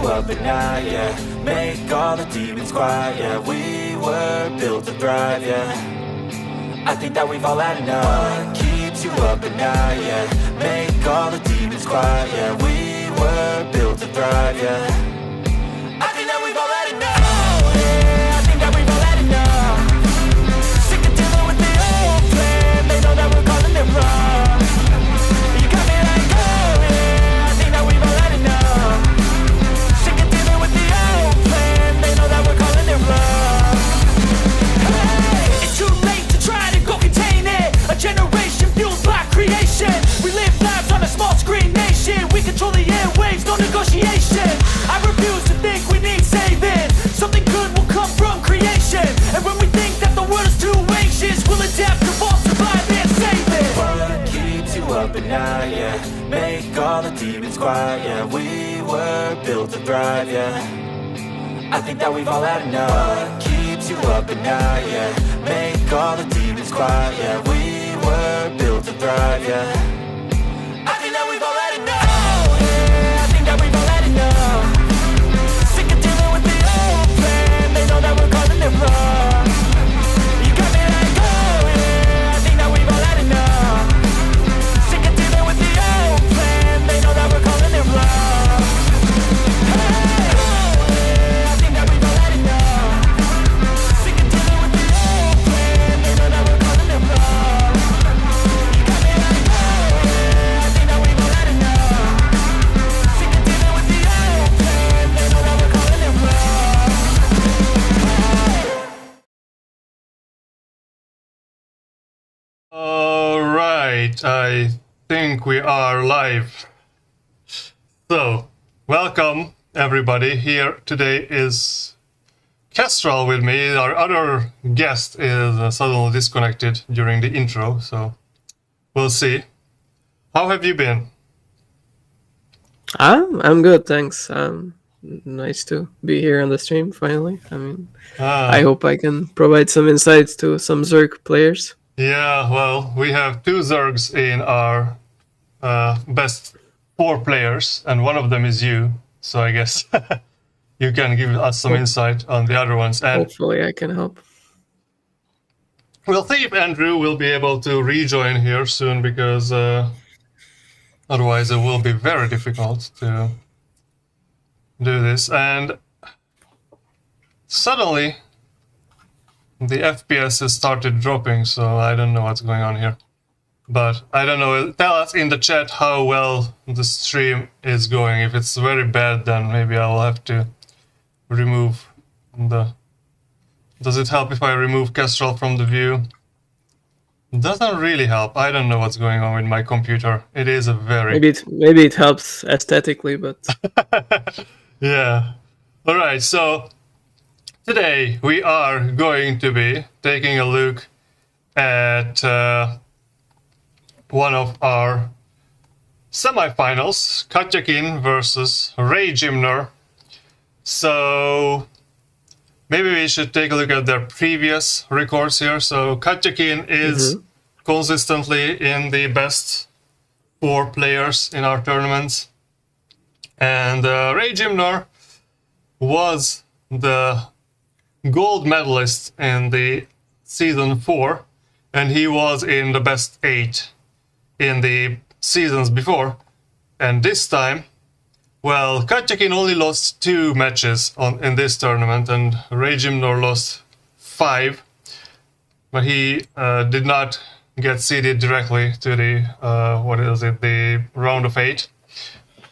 Up at night, yeah. Make all the demons quiet, yeah. We were built to thrive, yeah. I think that we've all had enough. What keeps you up at night, yeah. Make all the demons quiet, yeah. We were built to thrive, yeah. I think that we've all had enough. Yeah, I think that we've all had enough. Sick of dealing with the old plan. They know that we're calling it wrong. You got me like, oh yeah, I think that we've all had enough. It's too late to try to go contain it. A generation fueled by creation. We live lives on a small screen nation. We control the airwaves, no negotiation. I refuse to think we need saving. Something good will come from creation. And when we think that the world is too anxious, we'll adapt, evolve, survive and save it. What keeps you up at night, yeah. Make all the demons quiet, yeah. We were built to thrive, yeah. I think that we've all had enough. What keeps you up at night, yeah. Make all the demons quiet, yeah. We were built to thrive, yeah. I think that we've all had enough. Yeah, I think that we've all had enough. Sick of dealing with the old plan. They know that we're calling it wrong. You got me like, oh yeah, I think that we've all had enough. Sick of dealing with the old plan. They know that we're calling it wrong. Alright, I think we are live. So, welcome everybody. Here today is Kestrel with me. Our other guest is suddenly disconnected during the intro, so we'll see. How have you been? I'm good, thanks. Nice to be here on the stream finally. I hope I can provide some insights to some Zerg players. Yeah, well, we have two Zergs in our best 4 players, and one of them is you. So I guess you can give us some insight on the other ones. And hopefully I can help. we'll see if Andrew will be able to rejoin here soon, because otherwise it will be very difficult to do this. And suddenly the FPS has started dropping, so I don't know what's going on here. But I don't know, tell us in the chat how well the stream is going. If it's very bad, then maybe I'll have to remove the... Does it help if I remove Kestrel from the view? It doesn't really help. I don't know what's going on with my computer. It is a very... Maybe it helps aesthetically, but... Yeah. Alright, so today we are going to be taking a look at one of our semifinals, KatjaKean versus Ray Gymnor. So maybe we should take a look at their previous records here. So KatjaKean is consistently in the best 4 players in our tournaments. And Ray Gymnor was the gold medalist in the season 4, and he was in the best 8 in the seasons before. And this time, well, KatjaKean only lost 2 matches in this tournament, and Ray Gymnor lost 5, but he did not get seeded directly to the the round of 8.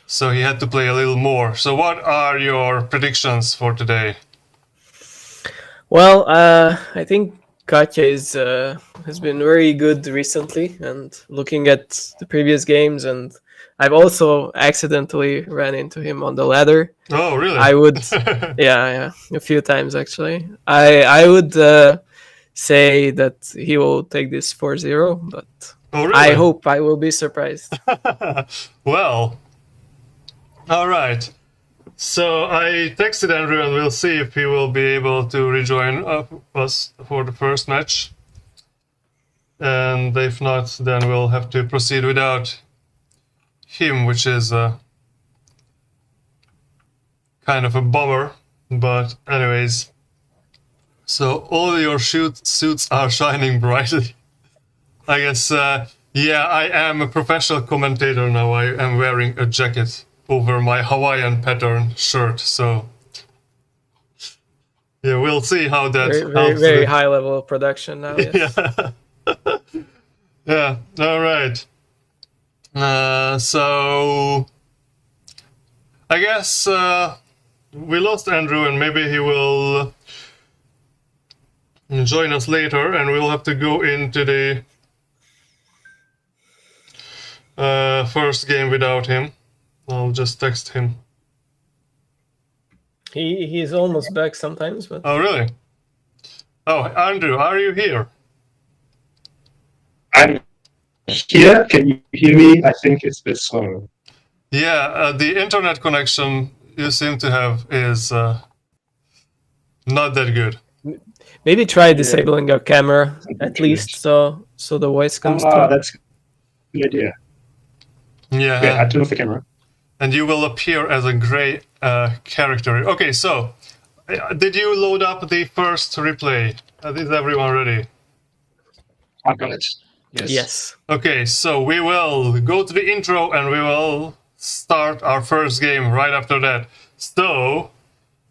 So he had to play a little more. So what are your predictions for today? Well, I think Katja has been very good recently, and looking at the previous games and I've also accidentally ran into him on the ladder. Oh, really? I would, yeah, a few times actually. I would say that he will take this 4-0, but Oh, really? I hope I will be surprised. Well, all right. So I texted Andrew and we'll see if he will be able to rejoin us for the first match. And if not, then we'll have to proceed without him, which is kind of a bummer. But anyways, so all your suits are shining brightly. I guess, yeah, I am a professional commentator now. I am wearing a jacket over my Hawaiian pattern shirt, so yeah, we'll see how that very high level of production now. Yes. Yeah. Yeah, all right. So I guess we lost Andrew, and maybe he will join us later, and we'll have to go into the first game without him. I'll just text him. He's almost back sometimes, but Oh, really? Oh, Andrew, are you here? I'm here. Can you hear me? I think it's a bit slow. Yeah, the internet connection you seem to have is not that good. maybe try disabling your camera at least, so the voice comes through. That's a good idea. Yeah, Yeah, I turn off the camera. and you will appear as a gray character. Okay, so did you load up the first replay? Is everyone ready? I got it. Yes. Okay, so we will go to the intro and we will start our first game right after that. So,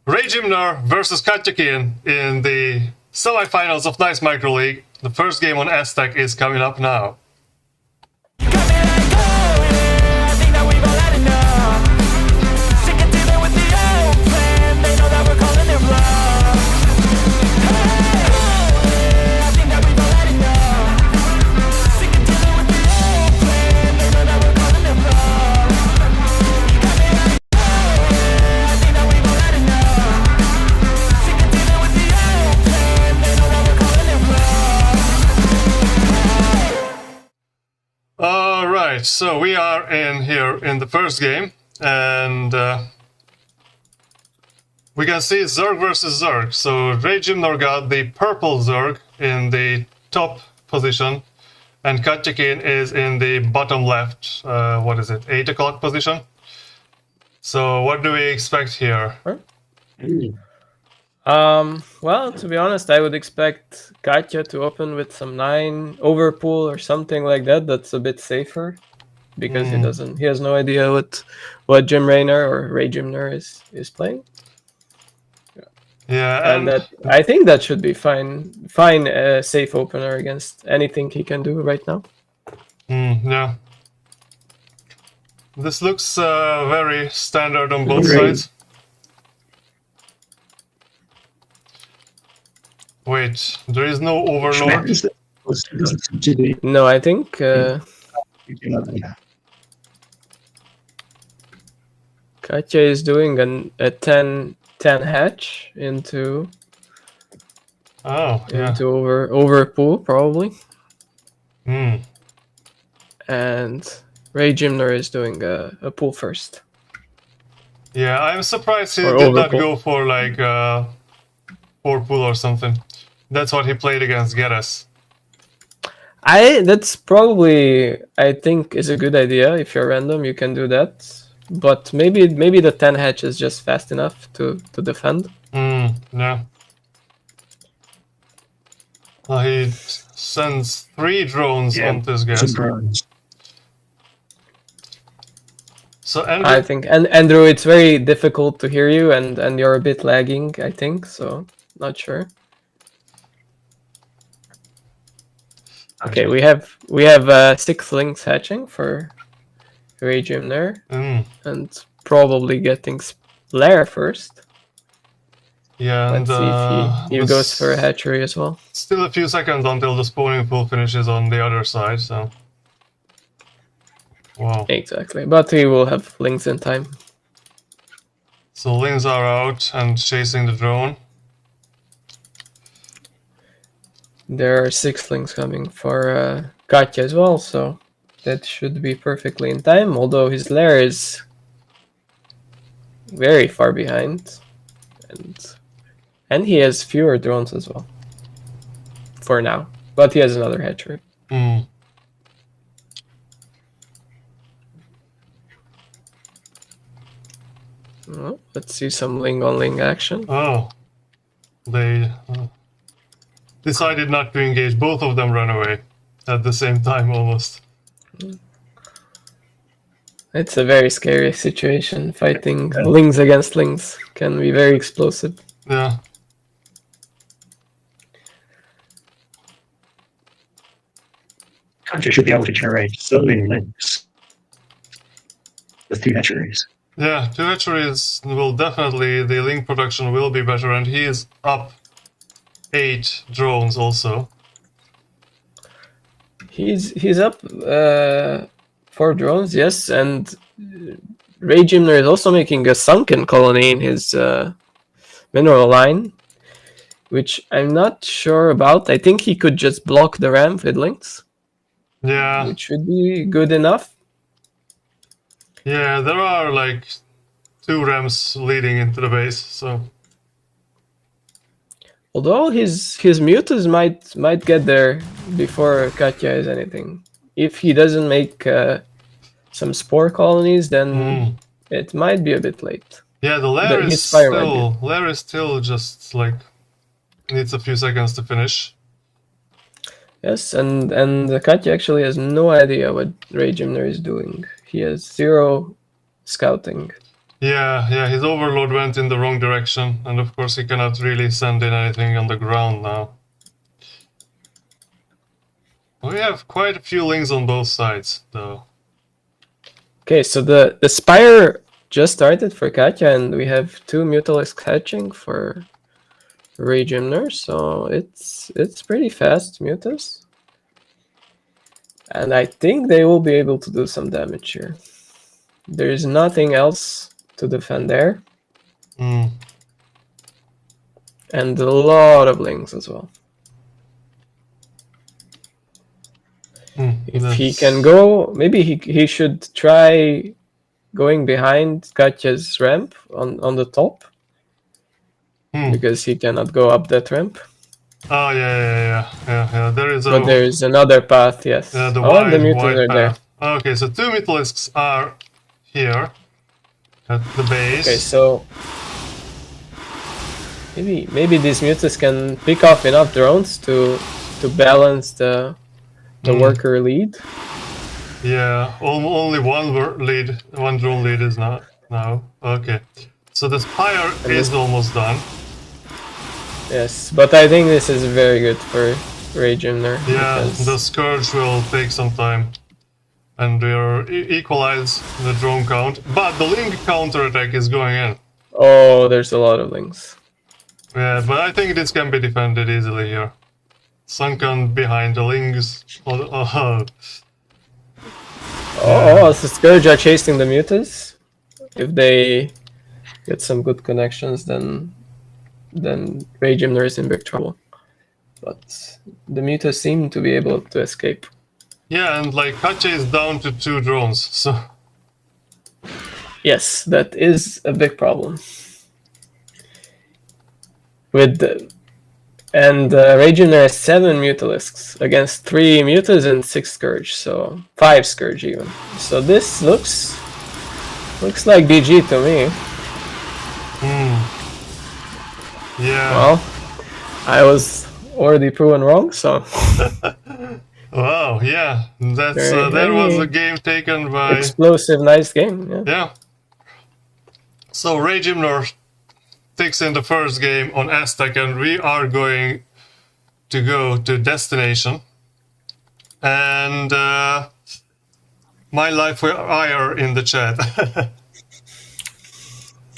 Ray Gymnor versus KatjaKean in the semifinals of Nice Micro League. The first game on Aztec is coming up now. Alright, so we are in here in the first game, and we can see Zerg versus Zerg. So Ray Gymnor got the purple Zerg in the top position, and KatjaKean is in the bottom left, 8 o'clock position. So what do we expect here? Well, to be honest, I would expect Katja to open with some 9 overpool or something like that. That's a bit safer because he has no idea what Jim Raynor or Ray Gymnor is playing. Yeah, and that I think that should be fine, safe opener against anything he can do right now. Yeah. This looks very standard on both sides. Wait, there is no overlord? No, I think Katja is doing a 10 hatch into overpool probably. And Ray Gymnor is doing a pool first. Yeah, I'm surprised he did not go for like 4 pool or something. That's what he played against Geras. That's probably, I think, is a good idea. If you're random, you can do that. But maybe the 10 hatch is just fast enough to defend. Yeah. Well, he sends 3 drones on this guy. So Andrew, I think, and Andrew, it's very difficult to hear you, and you're a bit lagging, I think. So not sure. Okay, we have 6 links hatching for Ray Gymnor, and probably getting Lair first. Yeah, Let's see if he goes for a hatchery as well. Still a few seconds until the spawning pool finishes on the other side, so Wow. Exactly, but he will have links in time. So Lings are out and chasing the drone. There are 6 links coming for Katja as well, so that should be perfectly in time, although his lair is very far behind. And he has fewer drones as well. For now. But he has another hatchery. Hmm. Oh, let's see some Ling on Ling action. Oh. They decided not to engage. Both of them ran away at the same time almost. It's a very scary situation. Fighting Lings against Lings can be very explosive. Yeah. Katja should be able to generate so many links with 2 hatcheries. Yeah, 2 hatcheries will definitely, the link production will be better, and he is up 8 drones also. He's up 4 drones, yes, and Ray Gymnor is also making a sunken colony in his mineral line, which I'm not sure about. I think he could just block the ramp with links, Yeah. which should be good enough. Yeah, there are like 2 ramps leading into the base, so. Although his Mutas might get there before Katja is anything. If he doesn't make some spore colonies, then it might be a bit late. Yeah, the lair is still just like needs a few seconds to finish. Yes, and Katja actually has no idea what Ray Gymnor is doing. He has 0 scouting. Yeah, his overload went in the wrong direction, and of course he cannot really send in anything on the ground now. We have quite a few links on both sides, though. Okay, so the Spire just started for Katja, and we have 2 Mutalisks hatching for Ray Gymnor, so it's pretty fast Mutas. And I think they will be able to do some damage here. There's nothing else to defend there. And a lot of links as well. If he can go, maybe he should try going behind Katja's ramp on the top. Because he cannot go up that ramp. Oh, yeah. There is But there is another path, yes. Yeah, the the wide Mutas are there. path. Okay, so 2 Mutalisks are here at the base. Okay, so maybe these Mutas can pick off enough drones to balance the worker lead. Yeah, only one drone lead is not now. Okay, so the Spire is almost done. Yes, but I think this is very good for Ray Gymnor. Yeah, the Scourge will take some time. And we'll equalize the drone count. But the Link counterattack is going in. Oh, there's a lot of links. Yeah, but I think this can be defended easily here. Sunken behind the Links. Oh, the Scourge are chasing the Mutas. If they get some good connections, then Ray Gymnor is in big trouble. But the Mutas seem to be able to escape. Yeah, and like Katja is down to 2 drones, so. Yes, that is a big problem. Ray Gymnor has 7 Mutalisks against 3 Mutas and 6 Scourge, so 5 Scourge even. So this looks like BG to me. Yeah. Well, I was already proven wrong, so. Wow, yeah, that was a game taken by... Explosive, nice game, Yeah. So Ray Gymnor takes in the first game on Aztec, and we are going to go to destination. And my life wire in the chat.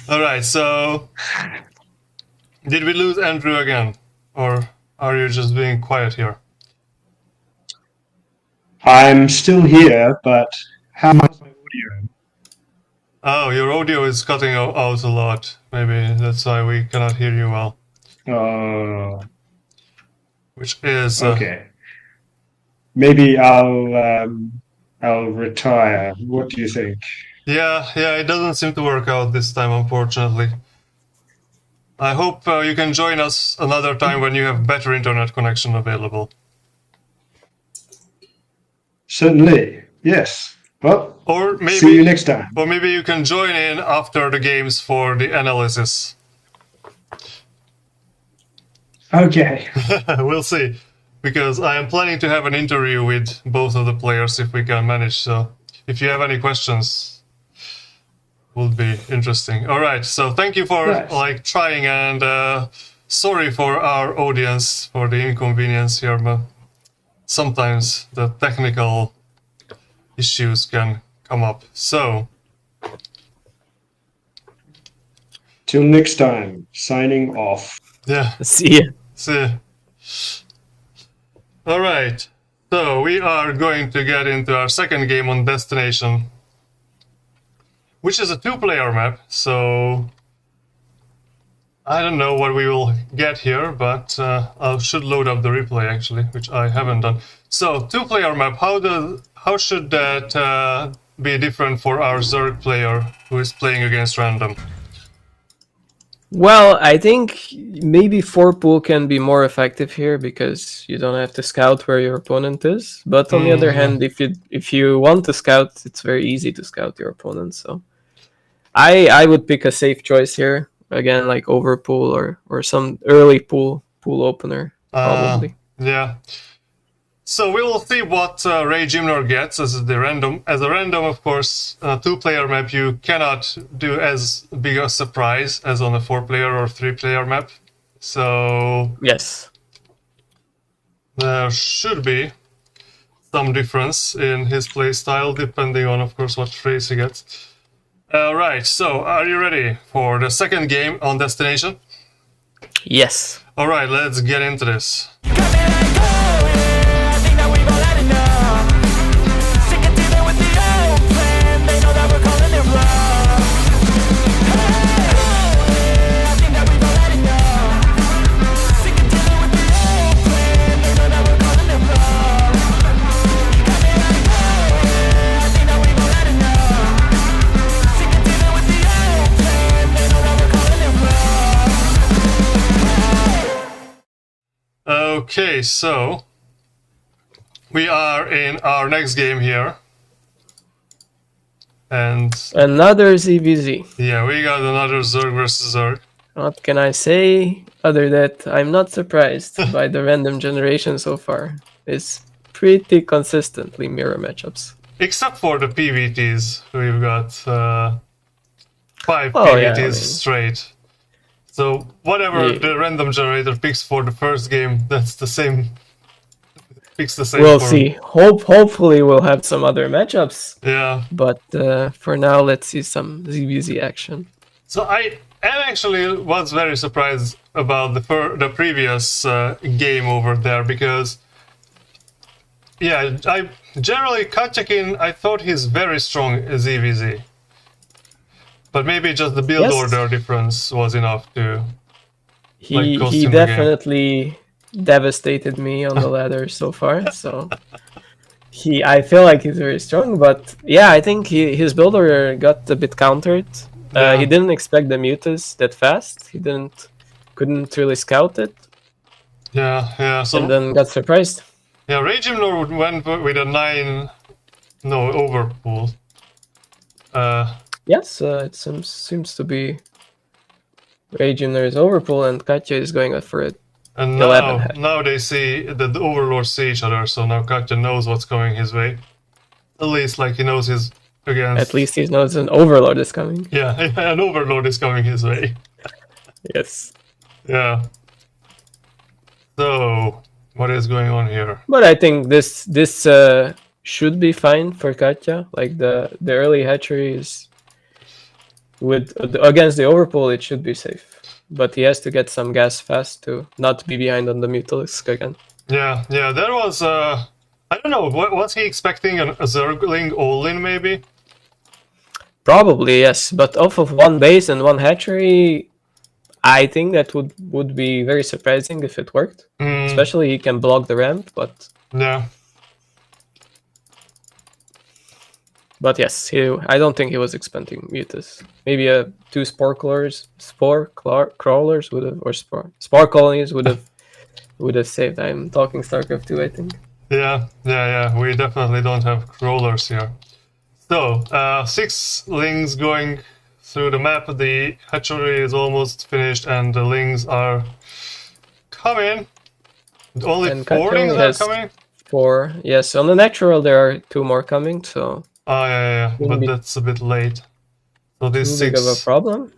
Alright, so... Did we lose Andrew again? Or are you just being quiet here? I'm still here, but How's my audio? Oh, your audio is cutting out a lot. Maybe that's why we cannot hear you well. Oh, Which is okay. Maybe I'll retire. What do you think? yeah. It doesn't seem to work out this time, unfortunately. I hope you can join us another time when you have better internet connection available. Certainly, yes. Well, Or maybe see you next time. Or maybe you can join in after the games for the analysis. Okay. We'll see. Because I am planning to have an interview with both of the players if we can manage. So if you have any questions, would be interesting. All right. So thank you for Nice. trying, and sorry for our audience for the inconvenience here, but sometimes the technical issues can come up. So Till next time, signing off. yeah. See ya. See. All right. So we are going to get into our second game on Destination, which is a two-player map. So I don't know what we will get here, but I should load up the replay actually, which I haven't done. So two-player map. How should that be different for our Zerg player who is playing against random? Well, I think maybe 4-pool can be more effective here because you don't have to scout where your opponent is. But on the other hand, if you want to scout, it's very easy to scout your opponent. So I would pick a safe choice here. Again, like overpool or some early pool opener, probably. Yeah. So we will see what Ray Gymnor gets as a random. As a random, of course, two-player map you cannot do as big a surprise as on a 4-player or 3-player map. So Yes. there should be some difference in his playstyle, depending on, of course, what phrase he gets. Right. So are you ready for the second game on Destination? Yes. All right. Let's get into this. Okay, so we are in our next game here. And Another ZVZ. yeah, we got another Zerg versus Zerg. What can I say other that I'm not surprised by the random generation so far. It's pretty consistently mirror matchups. Except for the PVTs, we've got 5 Oh, PVTs yeah, I mean- straight. So whatever Yeah. the random generator picks for the first game, that's the same. Picks the same. We'll for- see. Hopefully we'll have some other matchups. Yeah. But for now, let's see some ZVZ action. So I actually was very surprised about the previous game over there because, yeah, I generally KatjaKean, I thought he's very strong as ZVZ, but maybe just the build Yes. order difference was enough to. He cost he him the game. definitely devastated me on the ladder so far. So I feel like he's very strong, but yeah, I think his build order got a bit countered. Yeah. He didn't expect the mutas that fast. He couldn't really scout it, Yeah. So and then got surprised. yeah, Ray Gymnor went with a 9, no overpool. Yes, it seems to be Ray Gymnor is overpool, and Katja is going for it. And 11. now they see the overlords see each other, so now Katja knows what's going his way. At least, like, he knows his against. At least he knows an overlord is coming. Yeah, an overlord is coming his way. Yes. Yeah. So, what is going on here? But I think this should be fine for Katja. Like the early hatchery is against the overpool, it should be safe. But he has to get some gas fast to not be behind on the Mutalisk again. Yeah, there was. I I don't know. Was he expecting a Zergling all-in, maybe? Probably, yes. But off of one base and one hatchery, I think that would be very surprising if it worked. Especially he can block the ramp, but... Yeah. But yes, I don't think he was expecting Mutas. Maybe two spore crawlers would have, or spore colonies would have saved. I'm talking StarCraft 2, I think. Yeah. We definitely don't have crawlers here. So, 6 lings going through the map. The hatchery is almost finished, and the lings are coming. Only And 4 Katja lings are has coming? 4. Yes, on the natural there are 2 more coming, so... Oh, yeah. But be that's a bit late. So this too big of a 6... problem.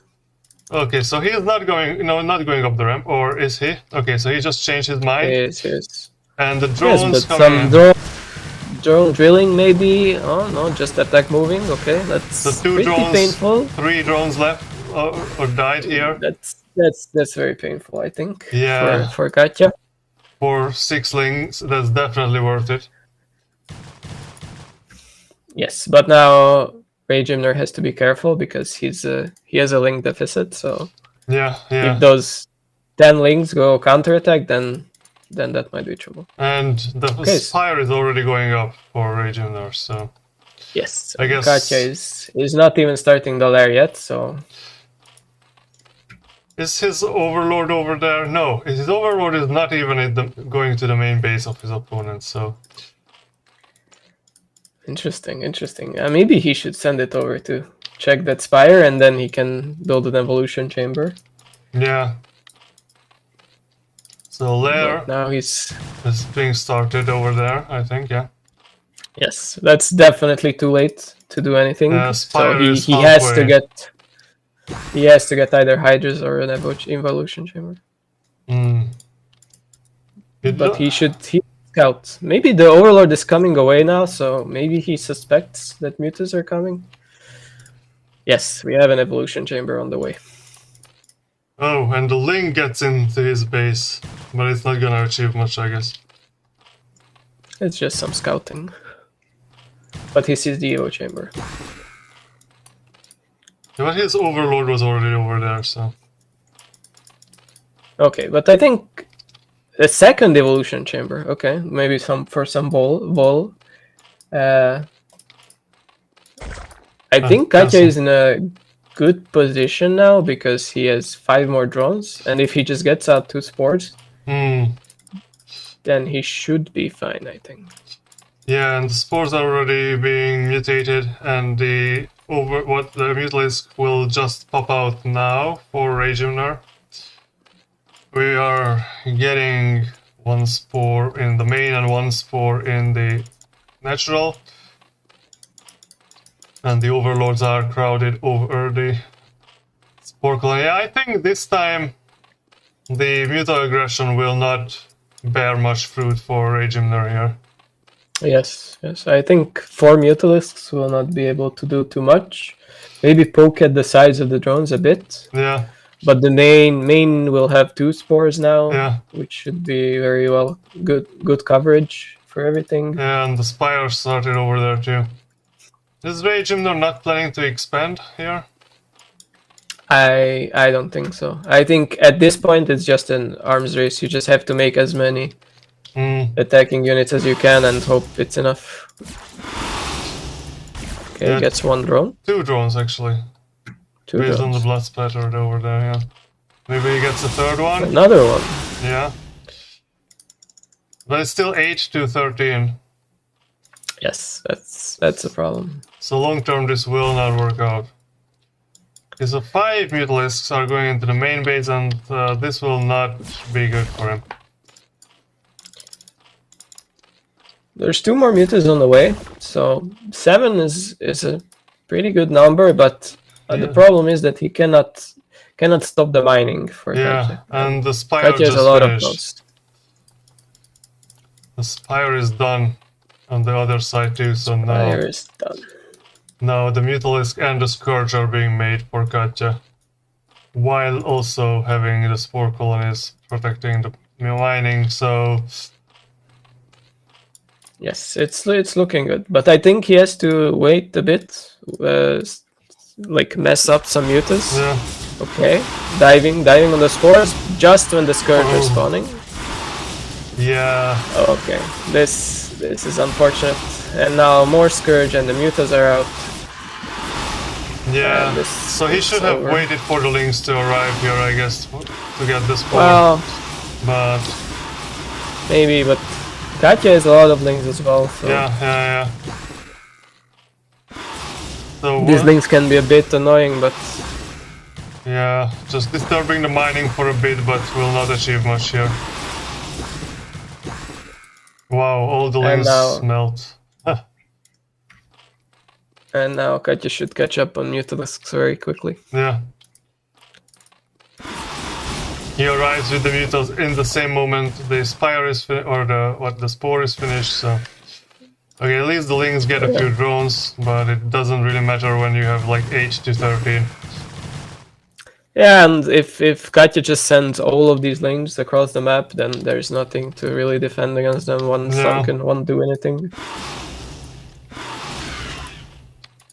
Okay, so he is not going up the ramp, or is he? Okay, so he just changed his mind. Yes. And the drones Yes, but coming some in. drone drilling maybe. Oh no, just attack moving. Okay, that's So 2 pretty drones, painful. 3 drones left or died here. That's very painful, I think. Yeah. For Katja. For 6 lings, that's definitely worth it. Yes, but now Ray Gymnor has to be careful because he has a link deficit. So Yeah. if those 10 links go counterattack, then that might be trouble. And the spire is already going up for Ray Gymnor, so... Yes, I guess... Katja is not even starting the lair yet, so... Is his overlord over there? No, his overlord is not even going to the main base of his opponent, so... Interesting. Maybe he should send it over to check that spire, and then he can build an evolution chamber. Yeah. So lair But now he's... is being started over there, I think, yeah. Yes, that's definitely too late to do anything. Spire So is he has to halfway. get... He has to get either Hydras or an evolution chamber. But he should scout. Maybe the Overlord is coming away now, so maybe he suspects that Mutas are coming. Yes, we have an evolution chamber on the way. Oh, and the Ling gets into his base, but it's not gonna achieve much, I guess. It's just some scouting. But he sees the Evo chamber. Yeah, but his overlord was already over there, so... Okay, but I think a second evolution chamber. Okay, maybe for some vol. I think Katja is in a good position now because he has 5 more drones, and if he just gets out 2 spores, then he should be fine, I think. Yeah, and the spores are already being mutated, and the Mutalisk will just pop out now for Ray Gymnor. We are getting 1 spore in the main and 1 spore in the natural. And the overlords are crowded over the spore colony. Yeah, I think this time the muta aggression will not bear much fruit for Ray Gymnor here. Yes. I think 4 Mutalisks will not be able to do too much. Maybe poke at the sides of the drones a bit. Yeah. But the main will have 2 spores now, Yeah. which should be very well good coverage for everything. Yeah, and the spire started over there too. Is Ray Gymnor not planning to expand here? I don't think so. I think at this point it's just an arms race. You just have to make as many attacking units as you can and hope it's enough. Okay, Yeah. gets 1 drone. 2 drones actually. 2 Based on the drones. blood splattered over there, yeah. Maybe he gets a 3rd one? Another one. Yeah. But it's still 8 to 13. Yes, that's a problem. So long term this will not work out. Okay, so 5 Mutalisks are going into the main base, and this will not be good for him. There's 2 more mutas on the way, so 7 is a pretty good number, but the problem is that he cannot stop the mining for Katja. And the spire Katja has just a lot finished. of those. The spire is done on the other side too, so Fire is done. now the Mutalisk and the Scourge are being made for Katja, while also having the spore colonies protecting the mining, so... Yes, it's looking good, but I think he has to wait a bit, like mess up some mutas. Yeah. Okay, diving on the spores just when the Scourge is Oh. spawning. Yeah. Okay, this is unfortunate, and now more Scourge and the mutas are out. Yeah. this So he is should have over. waited for the links to arrive here, I guess, to get this point. Well, But maybe, but Katja has a lot of links as well, so yeah. So these links can be a bit annoying, but yeah, just disturbing the mining for a bit, but will not achieve much here. Wow, all the And links now- melt. and now Katja should catch up on Mutalisks very quickly. Yeah. He arrives with the mutas in the same moment the spire is the spore is finished. So okay, at least the links get a few drones, but it doesn't really matter when you have like 8 to 13. Yeah, and if Katja just sends all of these links across the map, then there's nothing to really defend against them. One Yeah. Sunken won't do anything.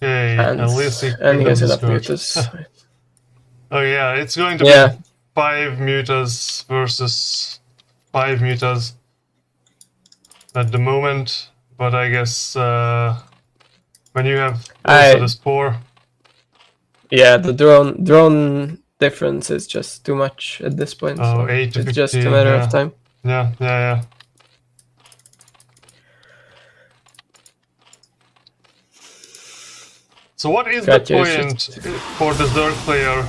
Okay, And at least he has becomes enough Scourge. mutas. Oh yeah, it's going to Yeah. be 5 mutas versus 5 mutas at the moment, but I guess when you have also the spore, Yeah, the drone difference is just too much at this point. Oh, so 8 to it's just a 15, matter yeah. of time. yeah. So what is Katja the is point for the Zerg player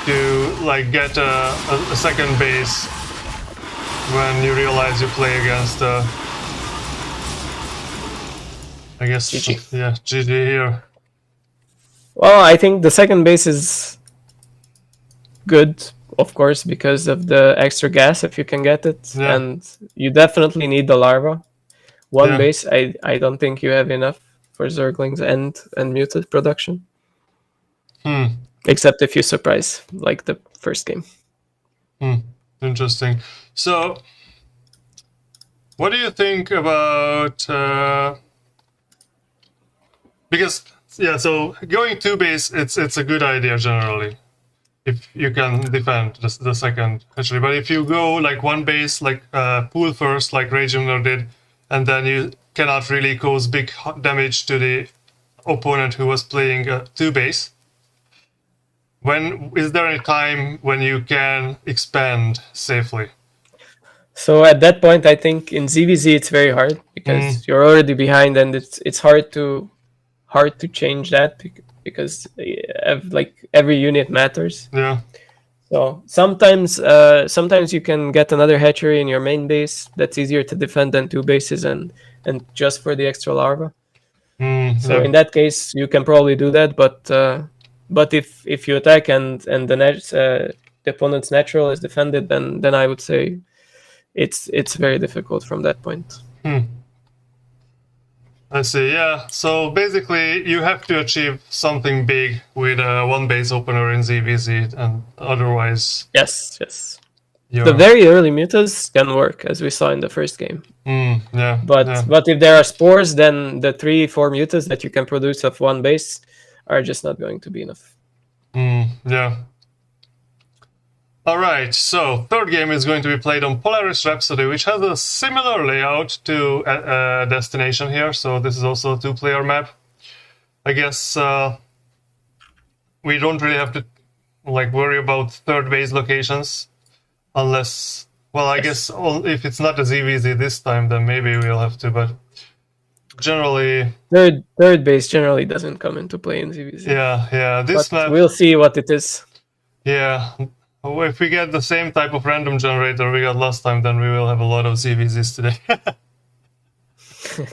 to like get a second base when you realize you play against I guess GG. yeah, GG here. Well, I think the second base is good, of course, because of the extra gas if you can get it, Yeah. and you definitely need the larva. One Yeah. base, I don't think you have enough for Zerglings and muted production, except if you surprise like the first game. Interesting. So what do you think about because yeah, so going 2 base, it's a good idea generally if you can defend the second actually, but if you go like 1 base, like pool first like Ray Gymnor did, and then you cannot really cause big damage to the opponent who was playing 2 base, when is there a time when you can expand safely? So at that point, I think in ZVZ it's very hard because you're already behind, and it's hard to change that because like every unit matters. Yeah. So sometimes you can get another hatchery in your main base. That's easier to defend than 2 bases and just for the extra larva. So in that case, you can probably do that. But if you attack and the opponent's natural is defended, then I would say it's very difficult from that point. I see, yeah. So basically, you have to achieve something big with a 1 base opener in ZVZ, and otherwise, Yes. you're... The very early mutas can work, as we saw in the first game. Yeah. But if there are spores, then the 3-4 mutas that you can produce off 1 base are just not going to be enough. Yeah. All right. So third game is going to be played on Polaris Rhapsody, which has a similar layout to Destination here. So this is also a 2-player map. I guess we don't really have to like worry about third base locations, unless, well, I guess if it's not a ZVZ this time, then maybe we'll have to. But generally, Third base generally doesn't come into play in ZVZ. yeah. This But map, we'll see what it is. yeah. If we get the same type of random generator we got last time, then we will have a lot of ZVZs today.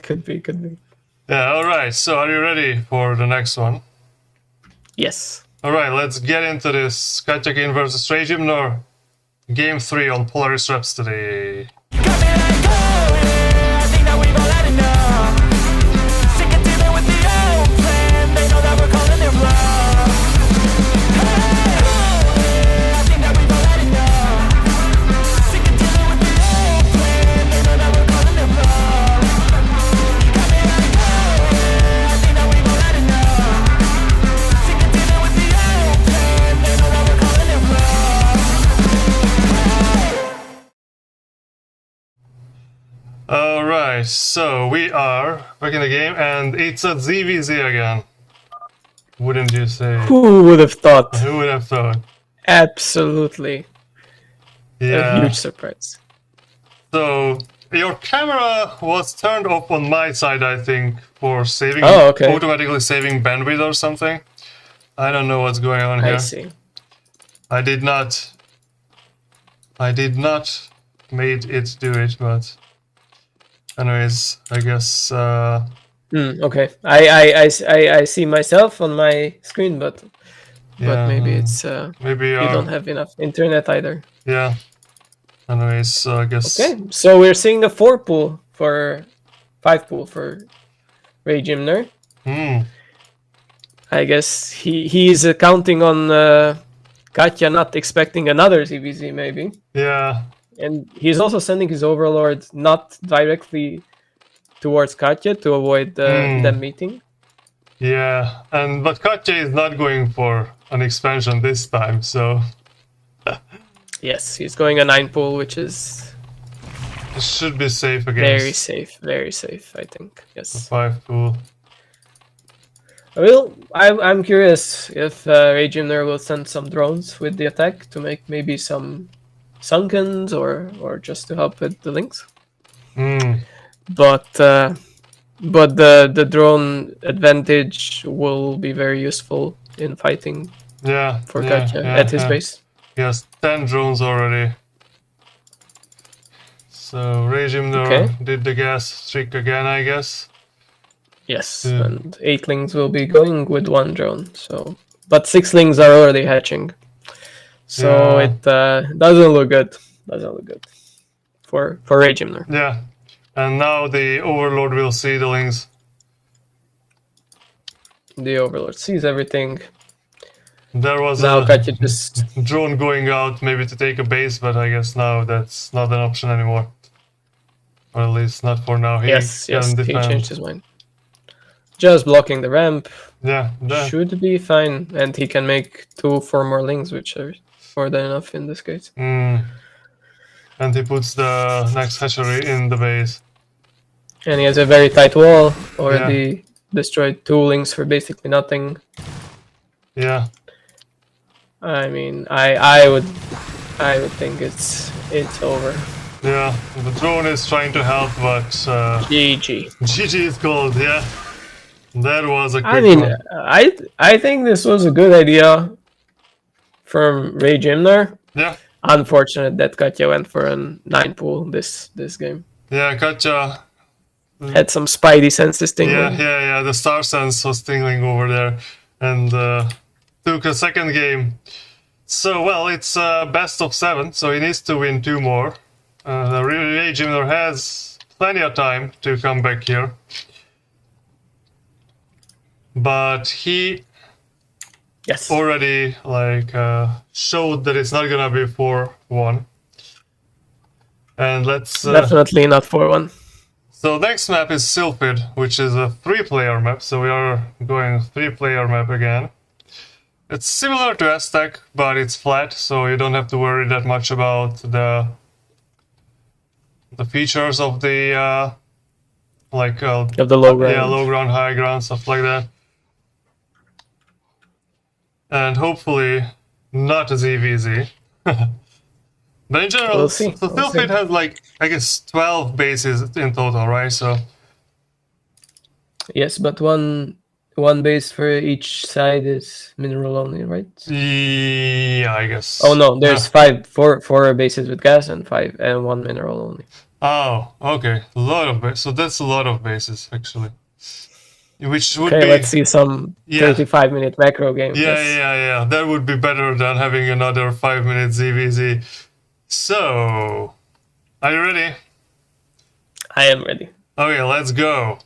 Could be. Yeah, alright, so are you ready for the next one? Yes. Alright, let's get into this. KatjaKean versus Ray Gymnor. Game 3 on Polaris Rhapsody. Got me like, oh, yeah, I think that we've all had enough. Sick of dealing with the old plan. They know that we're calling their bluff. Hey, oh, yeah, I think that we've all had enough. Sick of dealing with the old plan. They know that we're calling their bluff. Alright, so we are back in the game, and it's a ZVZ again. Wouldn't you say? Who would have thought? Who would have thought? Absolutely. A Yeah. huge surprise. So, your camera was turned off on my side, I think, for saving, Oh, okay. automatically saving bandwidth or something. I don't know what's going on here. I see. I did not made it do it, but anyways, I guess Okay. I see myself on my screen, but maybe it's maybe you don't have enough internet either. yeah. Anyways, I guess Okay, so we're seeing a 5 pool for Ray Gymnor. I guess he's counting on Katja not expecting another ZVZ maybe. Yeah. And he's also sending his overlord not directly towards Katja to avoid them meeting. Yeah. But Katja is not going for an expansion this time, so Yes, he's going a 9 pool, which is it should be safe against very safe, I think. Yes. 5 pool. Well, I'm curious if Ray Gymnor will send some drones with the attack to make maybe some sunkens or just to help with the links. But the drone advantage will be very useful in fighting for Katja at his base. He has 10 drones already. So Ray Gymnor did the gas trick again, I guess. Yes, and 8lings will be going with 1 drone. So, but 6lings are already hatching. So it doesn't look good. For Ray Gymnor. Yeah, and now the Overlord will see the links. The Overlord sees everything. There was Now a Katja just drone going out maybe to take a base, but I guess now that's not an option anymore. Or at least not for now. He yes, can he defend. changed his mind. Just blocking the ramp Yeah, should be fine, and he can make 4 more links, which are more than enough in this case. And he puts the next hatchery in the base. And he has a very tight wall. Already destroyed 2 links for basically nothing. Yeah. I mean, I would think it's over. Yeah, the drone is trying to help, but GG. GG is called. Yeah, that was a quick I mean, one. I think this was a good idea from Ray Gymnor. Yeah. Unfortunate that Katja went for a 9 pool this game. Yeah, Katja. Had some spidey senses tingling. Yeah. The star sense was tingling over there, and took a second game. So well, it's best of 7, so he needs to win 2 more. Ray Gymnor has plenty of time to come back here, but he already showed that it's not gonna be 4-1. And let's definitely not 4-1. So next map is Sylphid, which is a 3-player map. So we are going 3-player map again. It's similar to Aztec, but it's flat, so you don't have to worry that much about the features of the of the low ground. Yeah, low ground, high ground, stuff like that. And hopefully not a ZVZ. But in general, We'll see. so Sylphid has I guess 12 bases in total, right? So yes, but one base for each side is mineral only, right? yeah, I guess. Oh no, there's 4 bases with gas and 1 mineral only. Oh, okay. A lot of bases. So that's a lot of bases, actually. Which would be... let's see some 35-minute macro game. Yeah. That would be better than having another 5-minute ZVZ. So, are you ready? I am ready. Okay, let's go.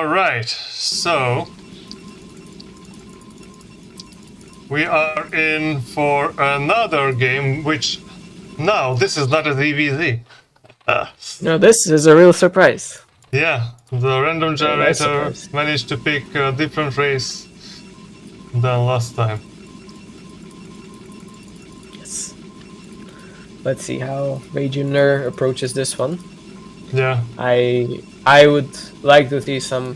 Alright, so we are in for another game, which now this is not a DVZ. No, this is a real surprise. Yeah, the random nice generator surprise. managed to pick a different race than last time. Yes. Let's see how Ray Gymnor approaches this one. Yeah, I would like to see some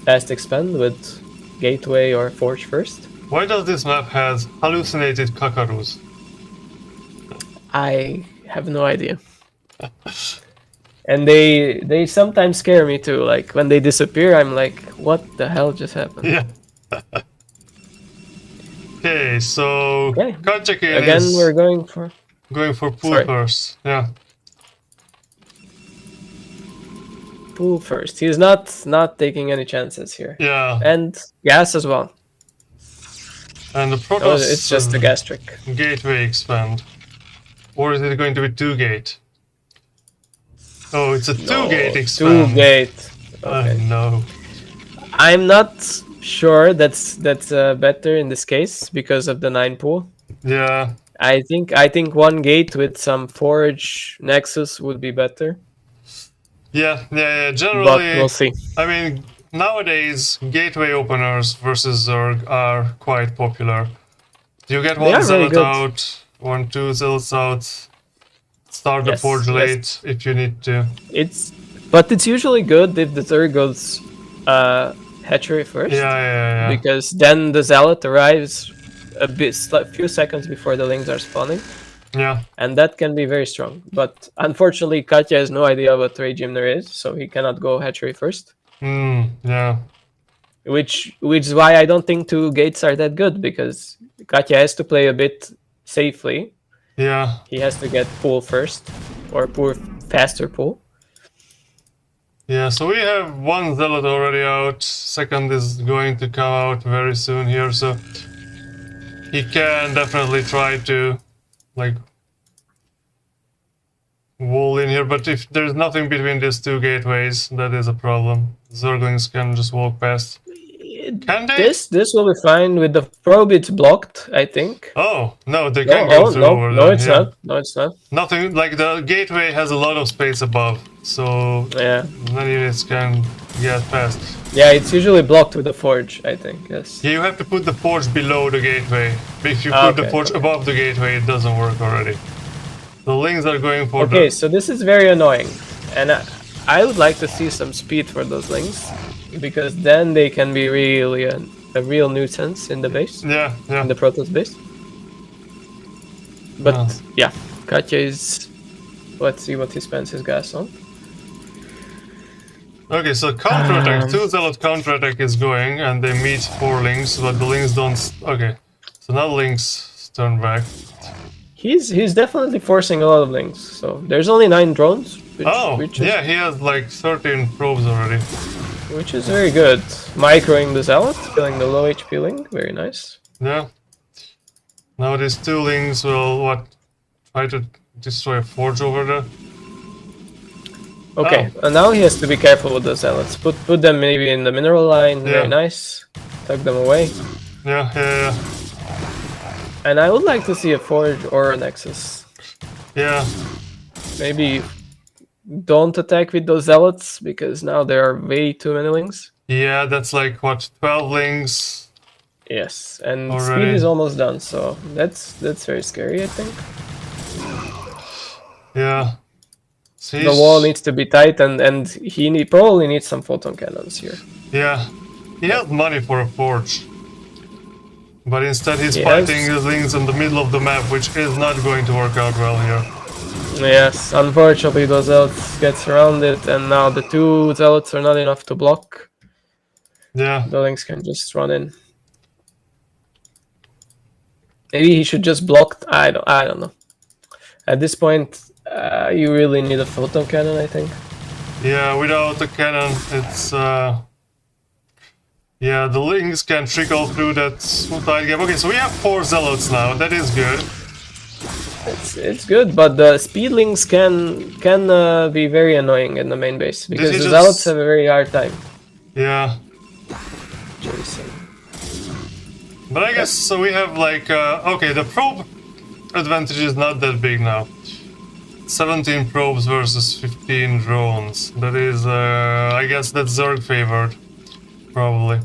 fast expand with Gateway or Forge first. why does this map has hallucinated kakaroos? I have no idea. And they sometimes scare me too. Like when they disappear, I'm like, what the hell just happened? Yeah. Okay, so Okay. KatjaKean Again, is we're going for pool Sorry. first. Yeah. pool first. He's not taking any chances here. Yeah. And gas as well. And the Oh, Protoss it's just a gas trick. gateway expand. Or is it going to be 2-gate? Oh, it's a 2-gate expand. 2-gate. Okay. No. I'm not sure that's better in this case because of the 9 pool. Yeah. I think 1 gate with some Forge Nexus would be better. Yeah. But Generally, we'll see. I mean, nowadays, gateway openers versus Zerg are quite popular. You get They one are very zealot good. out, 1-2 zealots out, start the Yes, forge yes. late if you need to. But it's usually good if the Zerg goes hatchery first. Yeah. Because then the Zealot arrives a few seconds before the Lings are spawning. Yeah. And that can be very strong. But unfortunately, Katja has no idea what Ray Gymnor is, so he cannot go hatchery first. Yeah. Which is why I don't think 2 gates are that good, because Katja has to play a bit safely. Yeah. He has to get pool first, or pool faster pool. Yeah, so we have 1 zealot already out, second is going to come out very soon here, so he can definitely try to, like, wall in here, but if there's nothing between these 2 gateways, that is a problem. Zerglings can just walk past. Can they? This will be fine. With the probe, it's blocked, I think. Oh, no, they can't go through over no, there. it's yeah. not. No, it's not. Nothing, like the gateway has a lot of space above, so Yeah. many units can get past. Yeah, it's usually blocked with the forge, I think, yes. Yeah, you have to put the forge below the gateway. If you put the Okay, forge above the gateway, it doesn't work already. The Lings are going for Okay, so this is very annoying. And I would like to see some speed for those Lings, because then they can be really a real nuisance in the base, Yeah. in the Protoss base. But yeah, Katja is... Let's see what he spends his gas on. Okay, so counterattack, 2 zealot counterattack is going, and they meet 4 Lings, but the Lings don't... Okay, so now Lings turn back. He's definitely forcing a lot of Lings, so there's only 9 drones. Which is, yeah, he has like 13 probes already. Which is very good. Microing the Zealot, killing the low HP Ling, very nice. Yeah. Now these 2 Lings will, try to destroy a forge over there? Okay, and now he has to be careful with the Zealots. Put them maybe in the mineral line, Yeah. very nice. Tuck them away. Yeah. And I would like to see a Forge or a Nexus. Yeah. Maybe don't attack with those Zealots, because now there are way too many Lings. Yeah, that's like, 12 Lings? Yes, and Already. speed is almost done, so that's very scary, I think. Yeah. So The wall needs to be tight, and he probably needs some photon cannons here. Yeah. He has money for a forge. But instead he's He fighting has- the Lings in the middle of the map, which is not going to work out well here. Yes, unfortunately those Zealots get surrounded, and now the 2 Zealots are not enough to block. Yeah. The Lings can just run in. Maybe he should just block. I don't know. At this point, you really need a photon cannon, I think. Yeah, without the cannon, it's yeah, the Lings can trickle through that tight gap. Okay, so we have 4 Zealots now, that is good. It's good, but the Speedlings can be very annoying in the main base, because he the just- Zealots have a very hard time. Yeah. Jason. But I guess so. We have like okay, the probe advantage is not that big now. 17 probes versus 15 drones. That is, I guess that's Zerg favored, probably.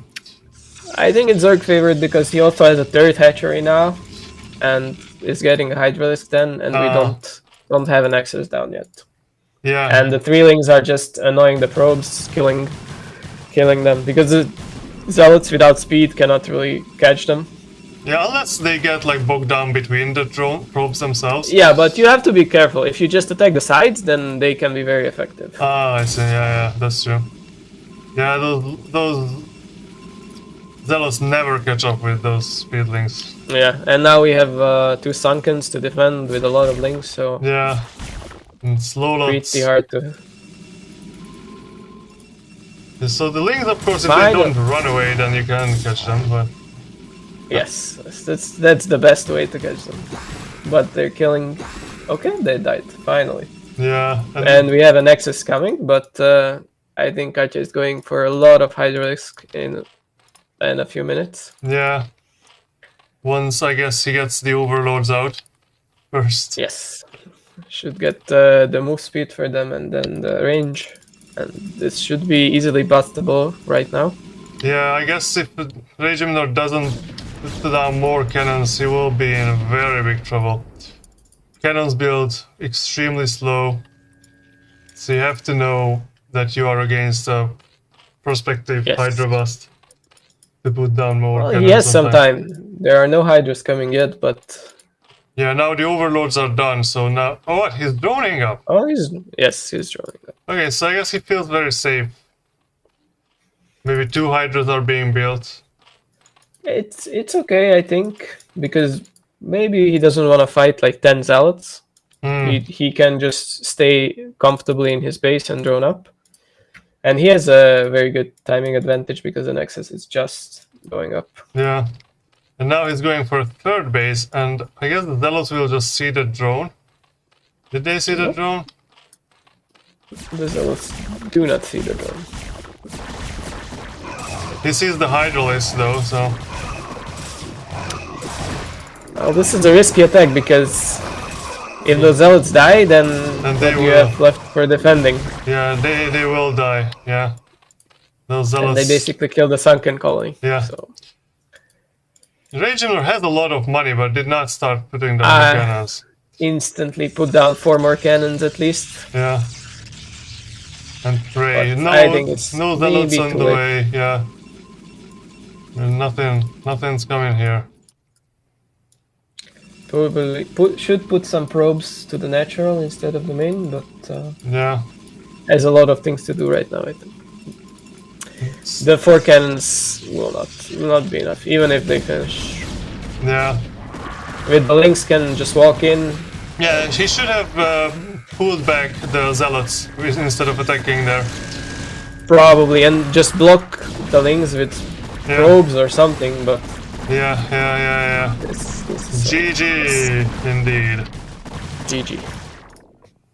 I think it's Zerg favored because he also has a third hatchery now, and is getting a Hydralisk then, and we don't have an access down yet. Yeah. And the Threelings are just annoying the probes, killing them because the Zealots without speed cannot really catch them. Yeah, unless they get like bogged down between the drone probes themselves. Yeah, but you have to be careful. If you just attack the sides, then they can be very effective. Ah, I see. Yeah, that's true. Yeah, those Zealots never catch up with those speedlings. Yeah, and now we have 2 Sunkens to defend with a lot of links, so Yeah, and slow lots. pretty hard to. So the lings, of course, if they don't run away, then you can catch them. But Yes, that's the best way to catch them. But they're killing. Okay, they died finally. yeah, And we have a Nexus coming, but I think Katja is going for a lot of Hydralisk in a few minutes. yeah. Once I guess he gets the overloads out first. Yes, should get the move speed for them and then the range, and this should be easily bustable right now. Yeah, I guess if Ray Gymnor doesn't put down more cannons, he will be in very big trouble. Cannons build extremely slow, so you have to know that you are against a prospective Hydra bust to put down more cannons. He has some time. There are no Hydras coming yet, but yeah, now the overloads are done, so now... Oh, what? He's droning up! oh, he's droning up. Okay, so I guess he feels very safe. Maybe 2 Hydras are being built. It's okay, I think, because maybe he doesn't want to fight like 10 Zealots. He can just stay comfortably in his base and drone up. And he has a very good timing advantage because the Nexus is just going up. Yeah. And now he's going for a 3rd base, and I guess the Zealots will just see the drone. Did they see the drone? The Zealots do not see the drone. He sees the Hydralisk though, so... Well, this is a risky attack because if the Zealots die, then what do you have left for defending? Yeah, they will die, yeah. Those Zealots... And they basically kill the Sunken colony. Yeah. So. Ray Gymnor has a lot of money, but did not start putting down the cannons. Instantly put down 4 more cannons at least. Yeah. And pray. But No, I think it's no Zealots on the late. way, yeah. Nothing's coming here. Probably should put some probes to the natural instead of the main, but Yeah. has a lot of things to do right now, I think. The 4 cannons will not be enough, even if they finish. Yeah. With the Lynx can just walk in. Yeah, he should have pulled back the Zealots instead of attacking there. Probably, and just block the Lynx with probes or something, but... Yeah. This is GG, indeed. GG.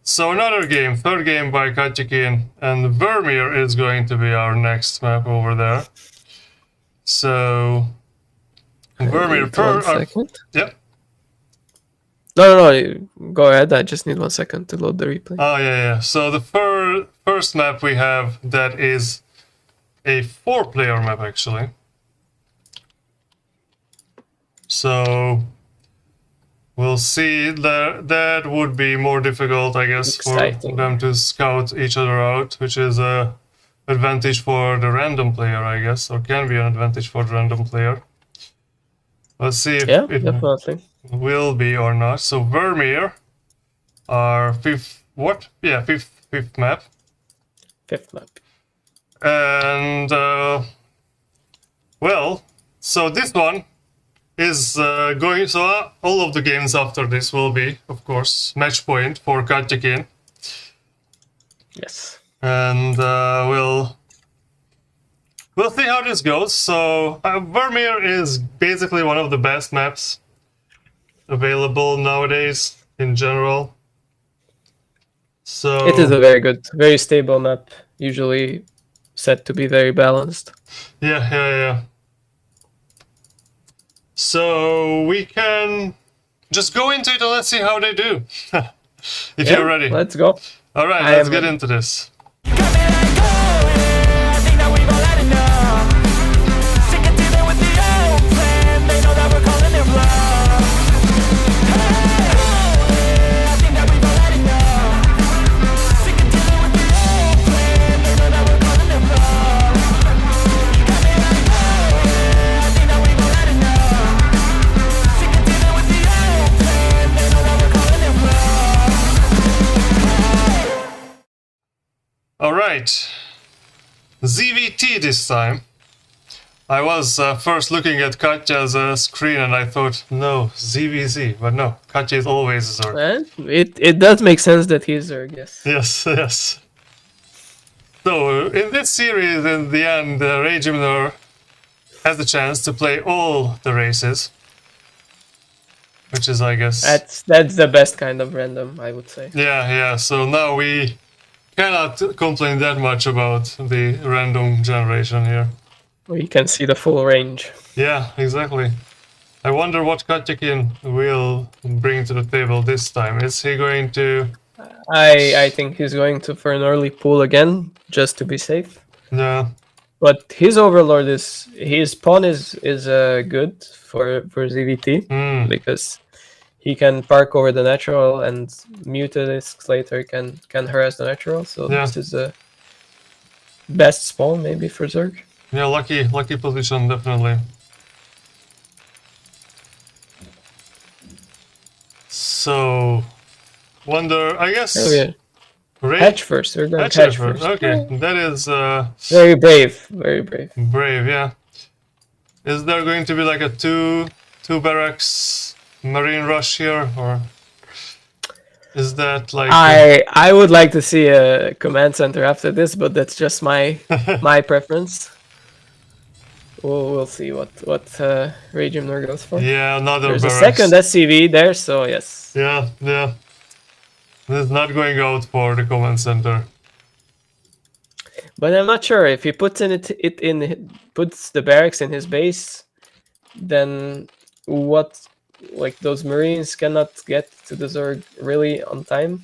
So another game, 3rd game by KatjaKean, and Vermeer is going to be our next map over there. So... Vermeer... One second. Yep. No, go ahead, I just need 1 second to load the replay. Oh, yeah. So the first map we have, that is a 4-player map, actually. So... We'll see, that would be more difficult, I guess, Exciting. for them to scout each other out, which is a advantage for the random player, I guess, or can be an advantage for the random player. Let's see if it definitely will be or not. So Vermeer, our fifth map. 5th map. And, well, so this one is going, so all of the games after this will be, of course, match point for KatjaKean. Yes. And we'll see how this goes. So Vermeer is basically one of the best maps available nowadays in general. So It is a very good, very stable map. Usually set to be very balanced. Yeah. So we can just go into it and let's see how they do. If Yeah, you're ready. let's go. All right, I let's am get ready. into this. Got me like, oh, yeah, I think that we've all had enough. Sick of dealing with the old plan. They know that we're calling it bluff. Hey, oh, yeah, I think that we've all had enough. Sick of dealing with the old plan. They know that we're calling it bluff. Got me like, oh, yeah, I think that we've all had enough. Sick of dealing with the old plan. They know that we're calling it bluff. All right, ZVT this time. I was first looking at Katja's screen and I thought, no, ZVZ, but no, Katja is always a Zerg. And it does make sense that he's Zerg, yes. Yes. So, in this series, in the end, Ray Gymnor has the chance to play all the races. Which is, I guess... That's the best kind of random, I would say. Yeah, so now we cannot complain that much about the random generation here. We can see the full range. Yeah, exactly. I wonder what KatjaKean will bring to the table this time. Is he going to... I think he's going to for an early pull again, just to be safe. Yeah, But his Overlord his pawn is good for ZVT because he can park over the natural and Mutalisks later can harass the natural. So Yeah. this is a best spawn maybe for Zerg. yeah, lucky position, definitely. So, wonder, I guess... Oh yeah, Ray... hatch first. We're going Hatch hatch first. first. Okay, that is Very brave, very brave. brave, yeah. Is there going to be like a two barracks marine rush here, or is that like... I would like to see a command center after this, but that's just my my preference. We'll see what Ray Gymnor goes for. Yeah, another There's a barracks. second SCV there, so yes. Yeah. This is not going out for the command center. But I'm not sure if he puts puts the barracks in his base, then what? Like those Marines cannot get to the Zerg really on time.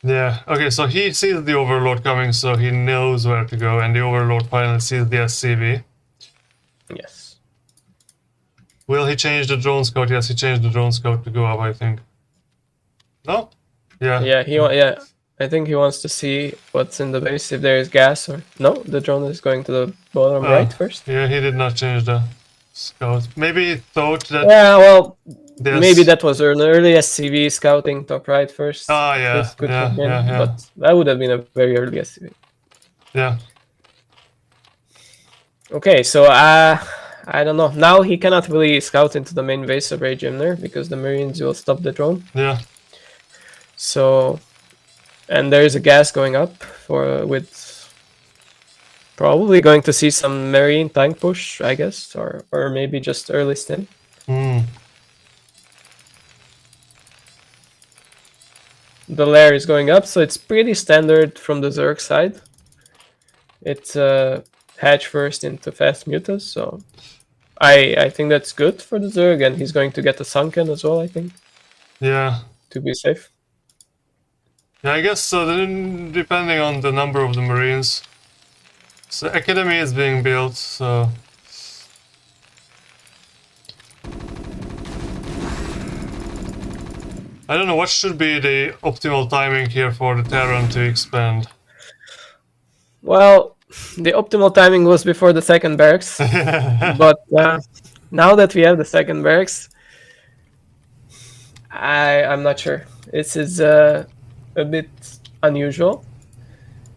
Yeah, okay, so he sees the Overlord coming, so he knows where to go, and the Overlord finally sees the SCV. Yes. Will he change the drone scout? Yes, he changed the drone scout to go up, I think. No? Yeah. Yeah. I think he wants to see what's in the base, if there is gas or no. The drone is going to the bottom right first. Yeah, he did not change the scout. Maybe he thought that... Yeah, well, there's- maybe that was an early SCV scouting top right first. Ah, yeah, This could have been, yeah. But that would have been a very early SCV. Yeah. Okay, so I don't know. Now he cannot really scout into the main base of Ray Gymnor because the Marines will stop the drone. Yeah. So, and there is a gas going up with probably going to see some Marine tank push, I guess, or maybe just early stim. The lair is going up, so it's pretty standard from the Zerg side. It's hatch first into fast mutas, so I think that's good for the Zerg, and he's going to get the sunken as well, I think, Yeah. to be safe. Yeah, I guess so. Then, depending on the number of the Marines. So academy is being built, so... I don't know, what should be the optimal timing here for the Terran to expand? Well, the optimal timing was before the second barracks, but now that we have the second barracks, I'm not sure. This is a bit unusual,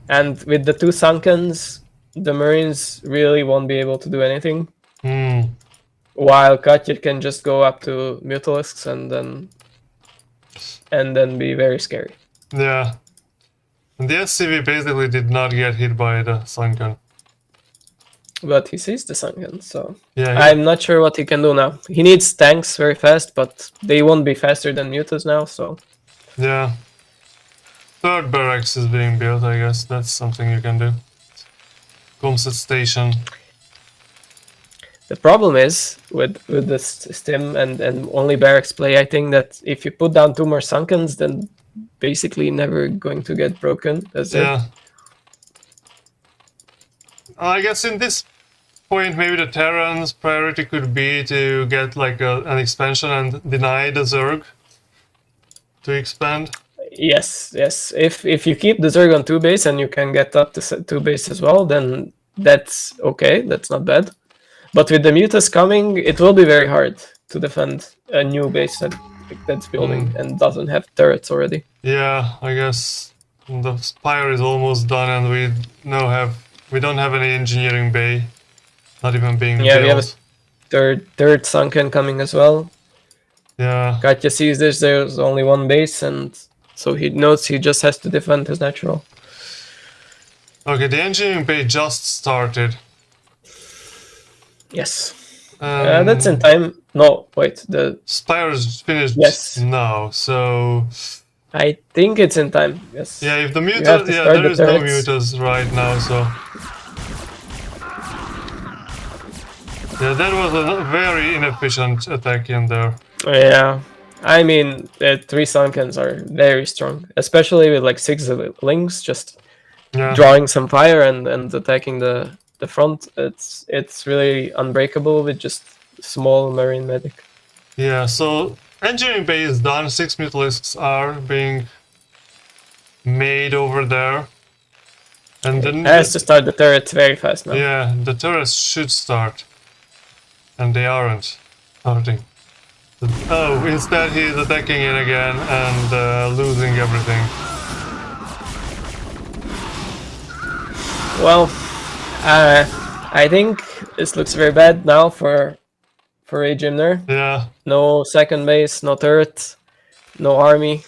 and with the two sunkens, the Marines really won't be able to do anything. While Katja can just go up to Mutalisks and then be very scary. Yeah. And the SCV basically did not get hit by the sunken. But he sees the sunken, so Yeah, I'm not sure what he can do now. He needs tanks very fast, but they won't be faster than Mutas now, so... yeah. Third barracks is being built, I guess. That's something you can do. comset station. The problem is with this stim and only barracks play, I think that if you put down 2 more Sunkens, then basically never going to get broken. That's Yeah. it. I guess in this point, maybe the Terran's priority could be to get like an expansion and deny the Zerg to expand. Yes. If you keep the Zerg on 2 base and you can get up to 2 base as well, then that's okay. That's not bad. But with the Mutas coming, it will be very hard to defend a new base that's building and doesn't have turrets already. Yeah, I guess the Spire is almost done, and we don't have any engineering bay, not even being built. We have a third Sunken coming as well. Yeah. Katja sees this. There's only 1 base, and so he knows he just has to defend his natural. Okay, the engineering bay just started. Yes. That's in time. No, wait. The Spire's finished Yes. now, so I think it's in time. Yes. yeah. If the have mutas, to yeah, start there the is no turrets. mutas right now, so yeah, that was a very inefficient attack in there. Yeah. I mean, the 3 Sunkens are very strong, especially with like 6 links just Yeah. drawing some fire and attacking the front. It's really unbreakable with just small marine medic. Yeah, so engineering bay is done. 6 mutalisks are being made over there. And then Has to start the turrets very fast now. yeah, the turrets should start. And they aren't starting. Oh, instead he's attacking it again and losing everything. Well, I think this looks very bad now for Ray Gymnor. Yeah, No second base, no turret, no army,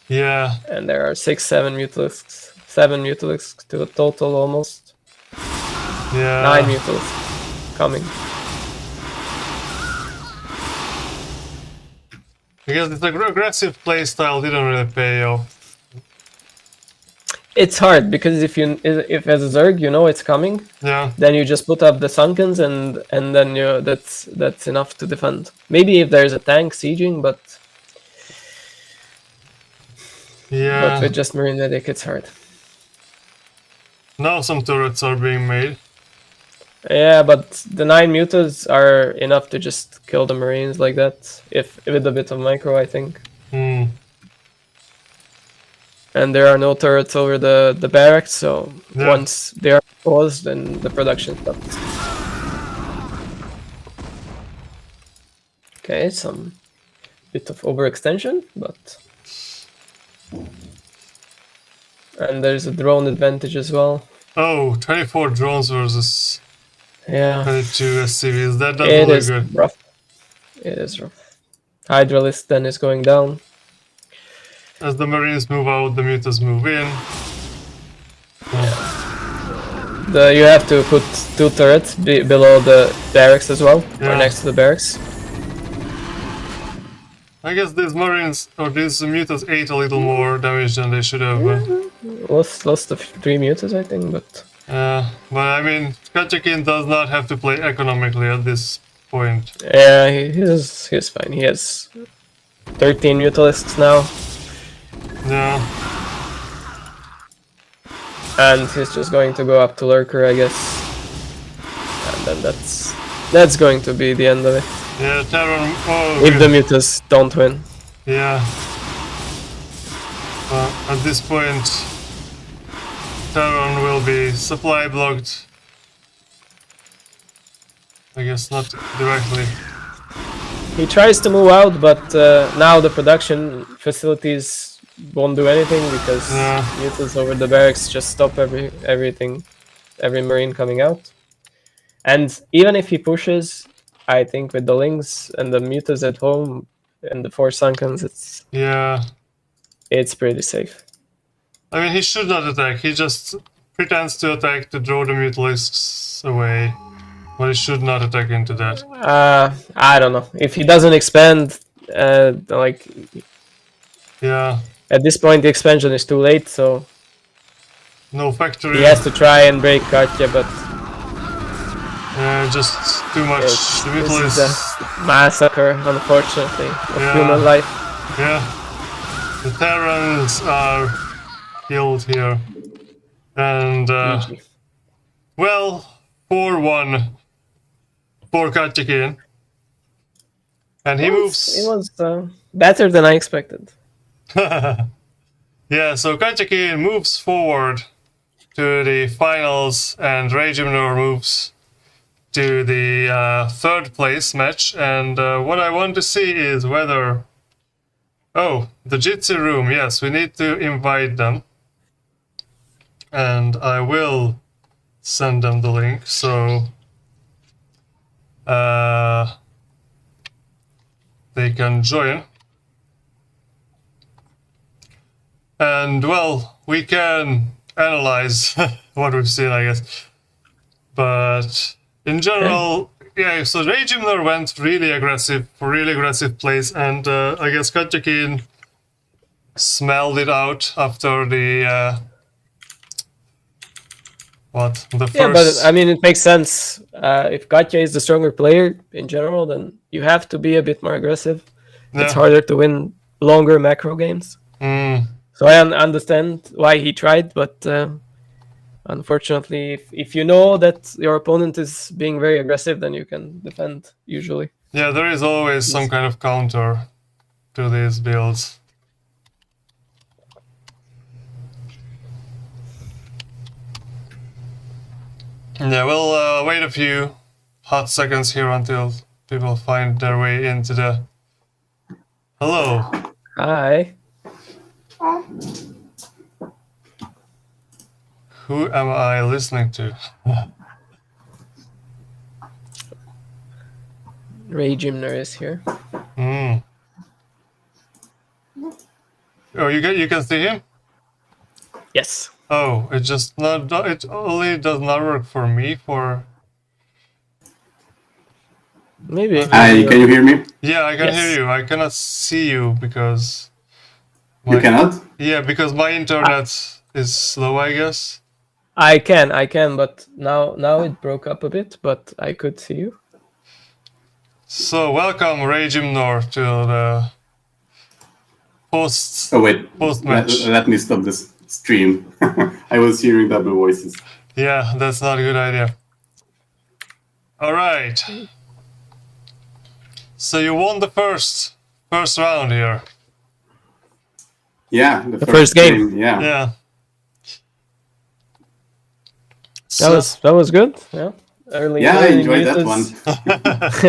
yeah, and there are 7 mutalisks to a total almost. yeah. 9 mutalisks coming. Because this aggressive playstyle didn't really pay off. It's hard because if as a Zerg you know it's coming, Yeah, then you just put up the Sunkens and then that's enough to defend. Maybe if there's a tank sieging, but yeah. with just Marine Medic it's hard. Now some turrets are being made. Yeah, but the 9 mutas are enough to just kill the Marines like that, if with a bit of micro, I think. Hmm. And there are no turrets over the barracks, so Yeah. once they are paused, then the production stops. Okay, some bit of overextension, but... And there's a drone advantage as well. Oh, 24 drones versus Yeah, 22 SCVs. That doesn't it look is good. rough. It is rough. Hydralist then is going down. As the Marines move out, the mutas move in. You have to put 2 turrets below the barracks as well, Yeah. or next to the barracks. I guess these Marines, or these mutas, ate a little more damage than they should have. Lost the 3 mutas, I think, but But I mean, KatjaKean does not have to play economically at this point. yeah, he's fine. He has 13 mutalisks now, Yeah, and he's just going to go up to Lurker, I guess, and then that's going to be the end of it. yeah, Terran. Oh, If the mutas don't win. yeah. At this point, Terran will be supply blocked. I guess not directly. He tries to move out, but now the production facilities won't do anything because Yeah. mutas over the barracks just stop everything, every Marine coming out. And even if he pushes, I think with the links and the mutas at home and the 4 Sunkens, Yeah. it's pretty safe. I mean, he should not attack. He just pretends to attack to draw the mutalisks away. But he should not attack into that. I don't know. If he doesn't expand, Yeah. at this point the expansion is too late, so No factory. He has to try and break Katja, but just too much. it's, The this middle is is. a massacre, unfortunately, of Yeah. human life. Yeah. The Terrans are killed here. And, GG. well, 4-1 for KatjaKean. And he It moves. was better than I expected. Yeah, so KatjaKean moves forward to the finals, and Ray Gymnor moves to the third place match. And what I want to see is whether. Oh, the Jitsi room. Yes, we need to invite them. And I will send them the link. So they can join. And well, we can analyze what we've seen, I guess. But in general, yeah, so Ray Gymnor went really aggressive plays, and I guess KatjaKean smelled it out after the first. Yeah, but I mean, it makes sense. If Katja is the stronger player in general, then you have to be a bit more aggressive. It's Yeah. harder to win longer macro games. So I understand why he tried, but unfortunately, if you know that your opponent is being very aggressive, then you can defend usually. Yeah, there is always some kind of counter to these builds. Yeah, we'll wait a few hot seconds here until people find their way into the... Hello. Hi. Who am I listening to? Ray Gymnor is here. Oh, you can see him? Yes. Oh, it only does not work for me. Maybe. Hi, can you hear me? Yeah, I can Yes. hear you. I cannot see you because You cannot? yeah, because my internet is slow, I guess. I can, but now it broke up a bit, but I could see you. So welcome, Ray Gymnor, to the post Oh wait, match. let me stop this stream. I was hearing double voices. Yeah, that's not a good idea. All right. So you won the first round here. Yeah, the first game. Yeah. Yeah. That was good. Yeah. Early. Yeah, I early enjoyed that muses. one.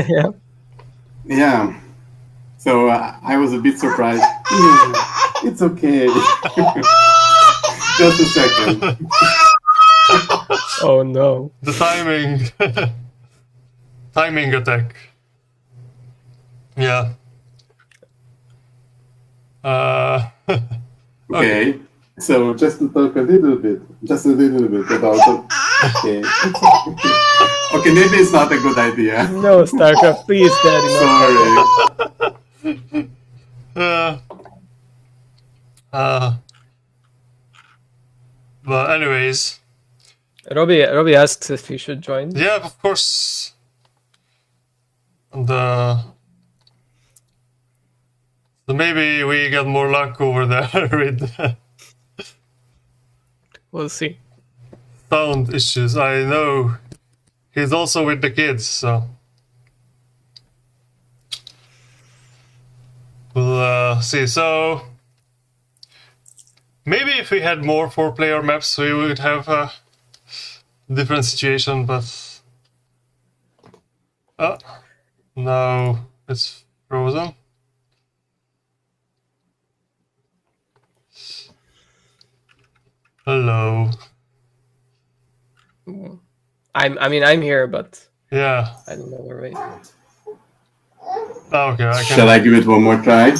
Yeah. Yeah. So I was a bit surprised. It's okay. Just a second. Oh no. The timing attack. Yeah. Okay. So just to talk a little bit about okay. Okay, maybe it's not a good idea. No, StarCraft, please, Daddy. No. Sorry. But anyways, Robbie asks if he should join. yeah, of course. So maybe we got more luck over there with We'll see. sound issues. I know he's also with the kids, so we'll see. So maybe if we had more 4-player maps, we would have a different situation. But no, it's frozen. Hello. I'm here, but Yeah. I don't know where we. Okay, I can. Shall I give it one more try?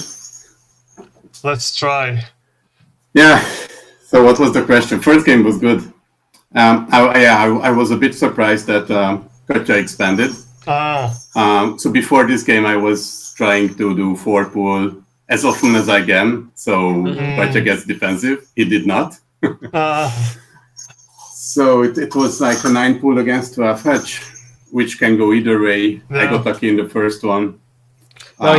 Let's try. Yeah. So what was the question? First game was good. I was a bit surprised that Katja expanded. So before this game, I was trying to do 4-pool as often as I can. So Katja gets defensive. He did not. So it was like a 9 pool against 12 hedge, which can go either way. Yeah. I got lucky in the first one. No,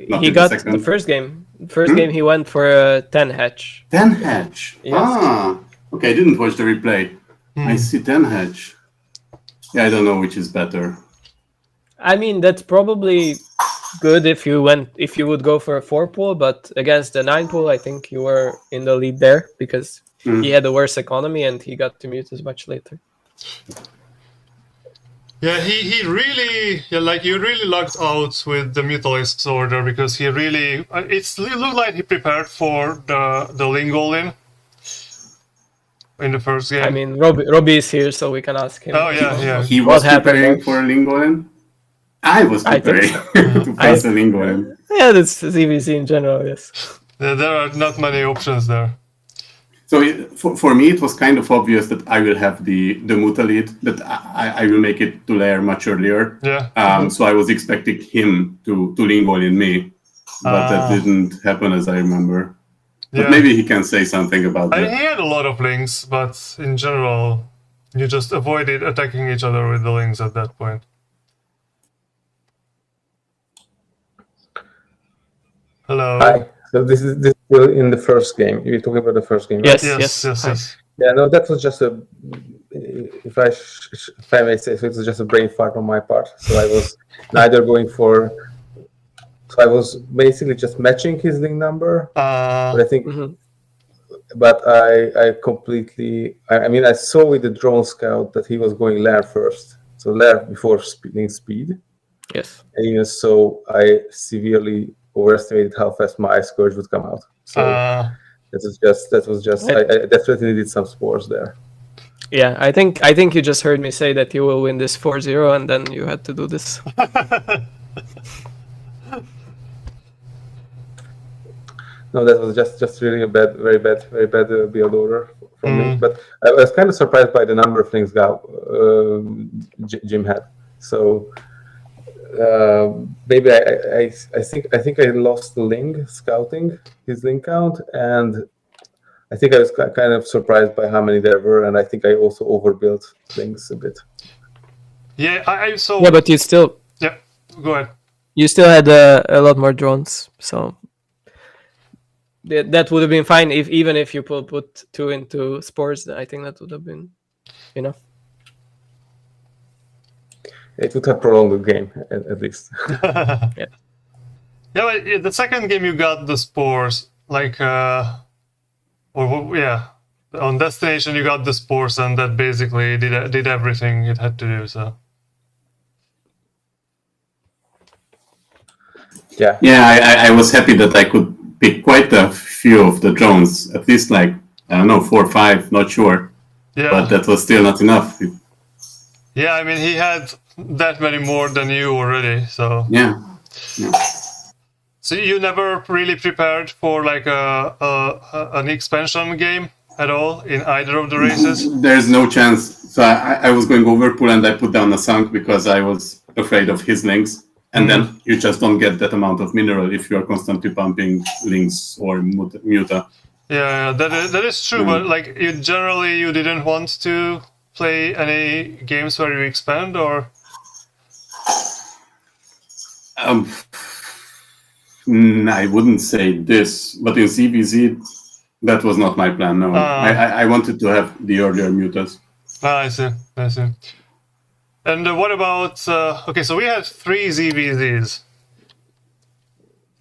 not he in got second. the first game. First game he went for a 10 hatch. 10 hedge. Yes. Okay, I didn't watch the replay. I see 10 hedge. Yeah, I don't know which is better. I mean, that's probably good if you would go for a 4 pool, but against the 9 pool, I think you were in the lead there because he had a worse economy and he got to mutas much later. Yeah, he really, you really lucked out with the Mutalist's order because he really, it looked like he prepared for the Lingolin in the first game. I mean, Robbie is here, so we can ask him. Oh, yeah. He was What happened preparing there? for Lingolin. I was preparing to pass a Lingolin. Yeah, that's ZVZ in general, yes. There are not many options there. So for me, it was kind of obvious that I will have the Muta lead, that I will make it to lair much earlier. Yeah. So I was expecting him to Lingolin me, but that didn't happen as I remember. But maybe he can say something about that. He had a lot of links, but in general, you just avoided attacking each other with the links at that point. Hello. Hi. So this is still in the first game. You're talking about the first game, right? Yes. Yeah, no, that was just if I may say so, it was just a brain fart on my part. So I was neither going for. So I was basically just matching his link number, but I think, but I completely. I mean, I saw with the drone scout that he was going lair first, so lair before speed. Yes. And even so, I severely overestimated how fast my Scourge would come out. So that was just. I definitely needed some spores there. Yeah, I think you just heard me say that you will win this 4-0, and then you had to do this. No, that was just really a very bad build order from me. But I was kind of surprised by the number of things Jim had. So maybe I think I lost the link scouting his link count, and I think I was kind of surprised by how many there were, and I think I also overbuilt things a bit. Yeah, I saw. Yeah, but you still. Yeah, go ahead. You still had a lot more drones, so. That would have been fine even if you put 2 into spores. I think that would have been enough. It would have prolonged the game at least. Yeah, but the second game you got the spores, on Destination you got the spores, and that basically did everything it had to do. So. Yeah, I was happy that I could pick quite a few of the drones, at least like, I don't know, 4 or 5, not sure. Yeah. But that was still not enough. Yeah, I mean, he had that many more than you already, so... Yeah. So you never really prepared for like an expansion game at all in either of the races? There's no chance. So I was going overpool and I put down a sunk because I was afraid of his links. And then you just don't get that amount of mineral if you are constantly pumping links or muta. Yeah, that is true. But like, you didn't want to play any games where you expand, or? I wouldn't say this, but in CBZ, that was not my plan. No, I wanted to have the earlier mutas. I see. And what about... okay, so we had 3 ZVZs.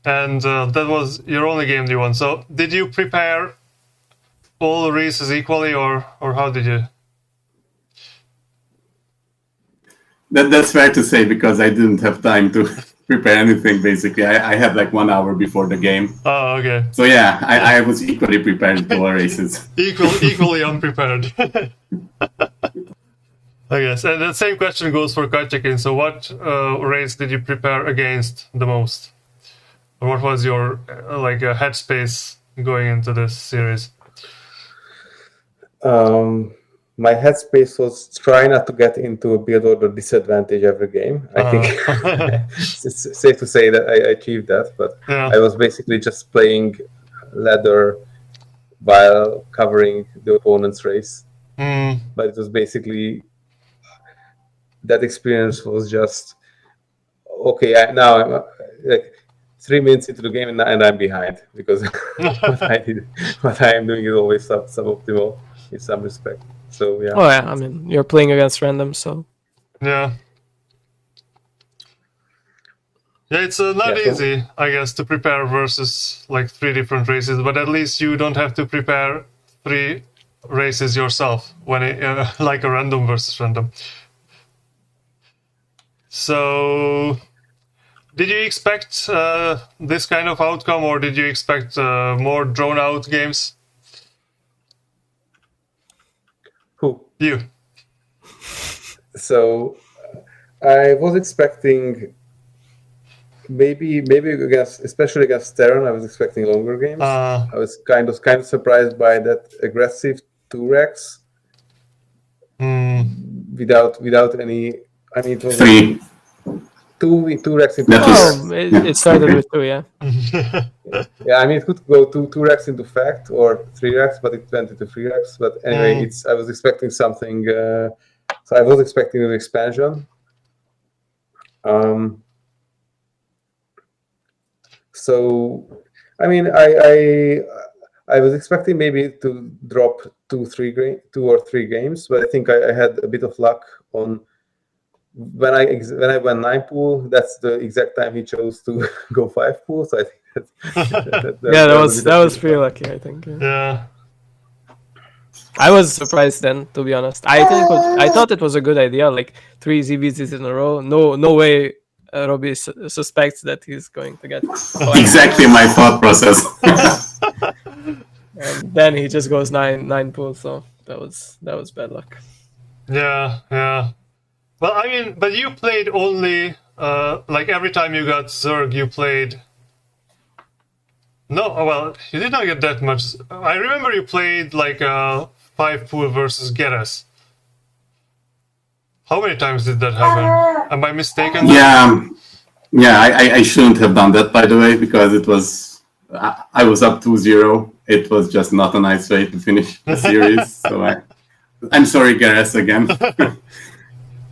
And that was your only game you won. So did you prepare all the races equally, or how did you? That's fair to say, because I didn't have time to prepare anything, basically. I had like 1 hour before the game. Oh, okay. So yeah, I was equally prepared for all races. Equally unprepared. I guess. And the same question goes for KatjaKean. So what race did you prepare against the most? Or what was your headspace going into this series? My headspace was try not to get into a build order disadvantage every game. I think it's safe to say that I achieved that, but I was basically just playing ladder while covering the opponent's race. but it was basically that experience was just okay. Now I'm like 3 minutes into the game and I'm behind because what I am doing is always suboptimal in some respect. So yeah. Oh yeah, I mean you're playing against random, so Yeah. Yeah, it's not easy, I guess, to prepare versus like 3 different races, but at least you don't have to prepare 3 races yourself when like a random versus random. So, did you expect this kind of outcome, or did you expect more drawn-out games? Who? You. So I was expecting maybe against, especially against Terran, I was expecting longer games. I was kind of surprised by that aggressive 2-Rex without any. I mean, it was 3. 2-Rex into. It started with 2, yeah. Yeah, I mean, it could go 2-Rex into fact or 3-Rex, but it went into 3-Rex. But anyway, I was expecting something. So I was expecting an expansion. So, I mean, I was expecting maybe to drop 2 or 3 games, but I think I had a bit of luck on when I went 9 pool. That's the exact time he chose to go 5 pool. So I think that was pretty lucky, I think. Yeah. I was surprised then, to be honest. I thought it was a good idea, like 3 ZVZs in a row. No way. Robbie suspects that he's going to get Exactly my thought process. and then he just goes 9 pools, so that was bad luck. Yeah. Well, I mean, but you played only like every time you got Zerg, you played. No, well, you did not get that much. I remember you played like a 5 pool versus Geras. How many times did that happen? Am I mistaken? Yeah, I shouldn't have done that, by the way, because it was I was up 2-0. It was just not a nice way to finish the series. So I'm sorry, Gareth, again.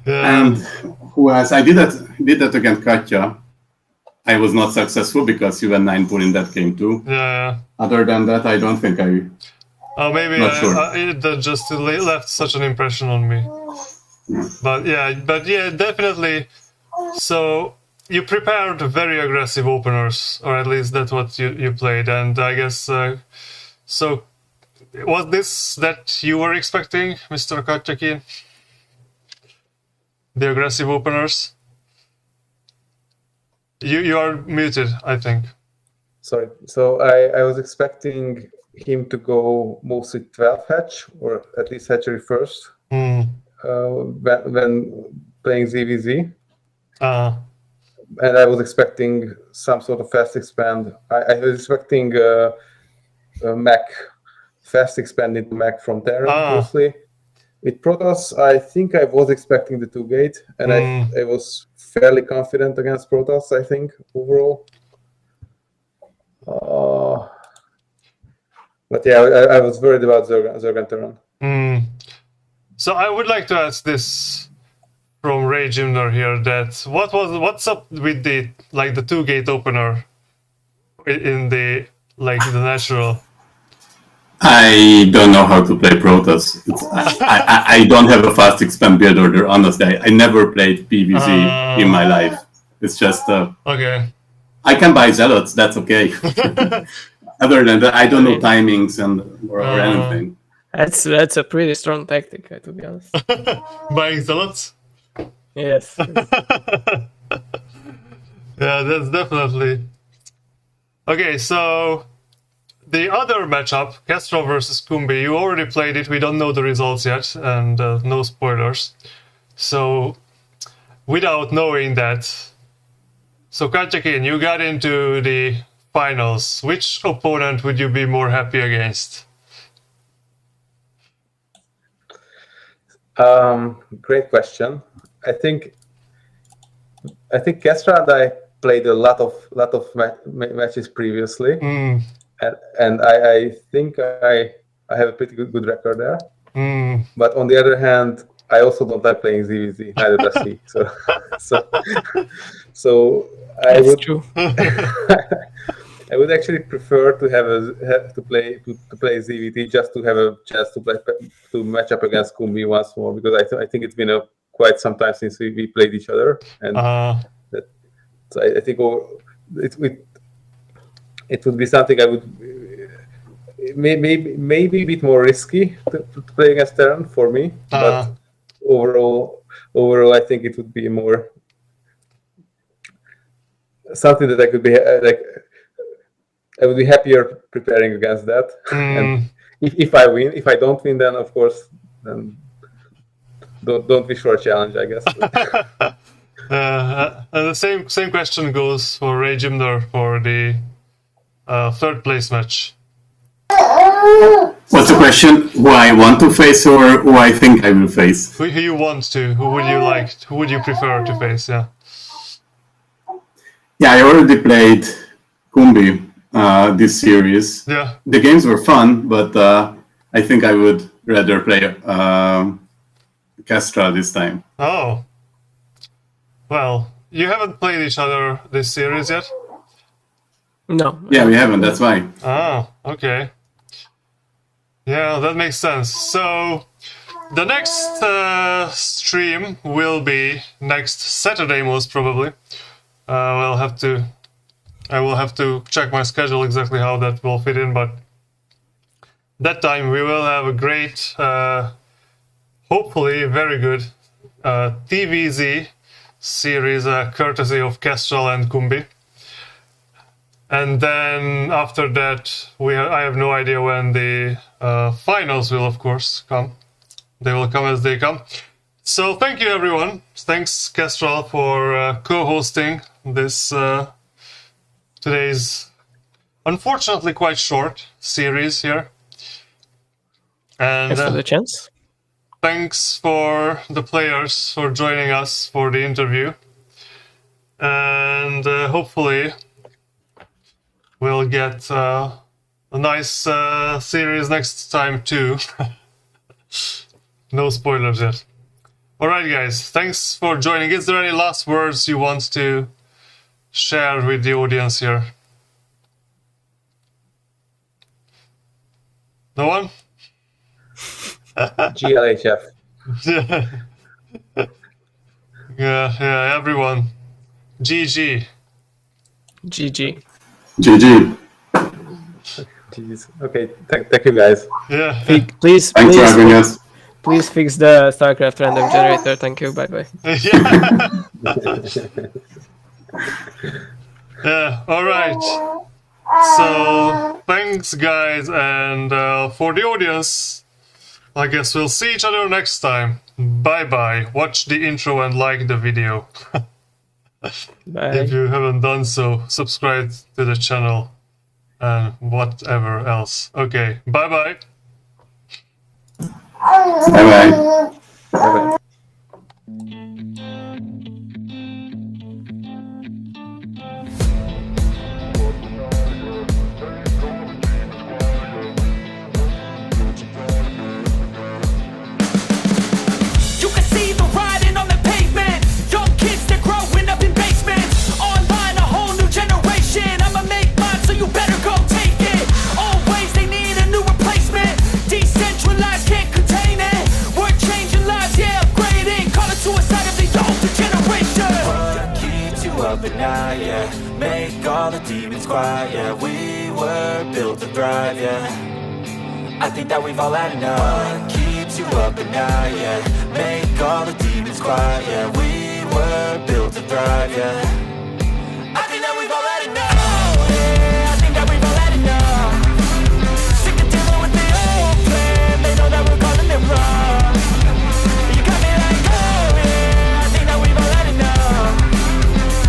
And who else? I did that against Katja. I was not successful because you were 9 pool in that game too. Yeah. Other than that, I don't think I. Oh, maybe that just left such an impression on me. But yeah, definitely. So you prepared very aggressive openers, or at least that's what you played. And I guess so. Was this that you were expecting, Mr. KatjaKean? The aggressive openers. You are muted, I think. Sorry. So I was expecting him to go mostly 12 hatch, or at least hatchery first. When playing ZVZ. And I was expecting some sort of fast expand. I was expecting Mac fast expand into Mac from Terra mostly. With Protoss, I think I was expecting the 2-gate, and I was fairly confident against Protoss, I think, overall. But yeah, I was worried about Zerg and Terran. So I would like to ask this from Ray Gymnor here: that what's up with the 2-gate opener in the natural? I don't know how to play Protoss. I don't have a fast expand build order, honestly. I never played PvZ in my life. It's just okay. I can buy Zealots, that's okay. Other than that, I don't know timings or anything. That's a pretty strong tactic, to be honest. Buying Zealots? Yes. Yeah, that's definitely. Okay, so the other matchup, Castro versus Kumbi, you already played it. We don't know the results yet, and no spoilers. So, without knowing that, so KatjaKean, you got into the finals. Which opponent would you be more happy against? Great question. I think Kestra and I played a lot of matches previously, and I think I have a pretty good record there. But on the other hand, I also don't like playing ZVZ, neither does he. So I That's would true. I would actually prefer to play ZVT just to have a chance to match up against Kumbi once more, because I think it's been quite some time since we played each other, and so I think it would be something I would maybe a bit more risky to play against Terran for me, but overall I think it would be more something that I could be I would be happier preparing against that. And if I win, if I don't win, then of course, then don't wish for a challenge, I guess. And the same question goes for Ray Gymnor for the third place match. What's the question? Who I want to face or who I think I will face? Who you want to? Who would you like? Who would you prefer to face? Yeah. Yeah, I already played Kumbi this series. Yeah. The games were fun, but I think I would rather play Kestra this time. Oh. Well, you haven't played each other this series yet? No. Yeah, we haven't, that's why. Oh, okay. Yeah, that makes sense. So, the next stream will be next Saturday, most probably. I will have to check my schedule exactly how that will fit in, but that time we will have a great, hopefully very good TVZ series courtesy of Kestrel and Kumbi. And then after that, I have no idea when the finals will, of course, come. They will come as they come. So thank you, everyone. Thanks, Kestrel, for co-hosting this today's unfortunately quite short series here. And Thanks for the chance. thanks for the players for joining us for the interview. And hopefully we'll get a nice series next time too. No spoilers yet. Alright guys, thanks for joining. Is there any last words you want to share with the audience here? No one? GLHF. Yeah, everyone. GG. GG. GG. Jeez. Okay, thank you guys. Yeah. Please, Thanks for having us. please fix the StarCraft random generator. Thank you. Bye bye. Yeah, alright. So, thanks guys, and for the audience, I guess we'll see each other next time. Bye bye. Watch the intro and like the video. Bye. If you haven't done so, subscribe to the channel and whatever else. Okay, bye bye. Bye-bye. Bye-bye. You can see the writing on the pavement. Young kids, they're growing up in basements. Online, a whole new generation. I'ma make mine, so you better go take it. Always, they need a new replacement. Decentralized, can't contain it. We're changing lives, yeah, upgrading. Call it suicide of the older generation. What keeps you up at night, yeah? Make all the demons quiet, yeah. We were built to thrive, yeah. I think that we've all had enough. What keeps you up at night, yeah? Make all the demons quiet, yeah. We were built to thrive, yeah. I think that we've all had enough. Oh, yeah, I think that we've all had enough. Sick of dealing with the old plan. They know that we're calling it wrong. You got me like, oh, yeah, I think that we've all had enough.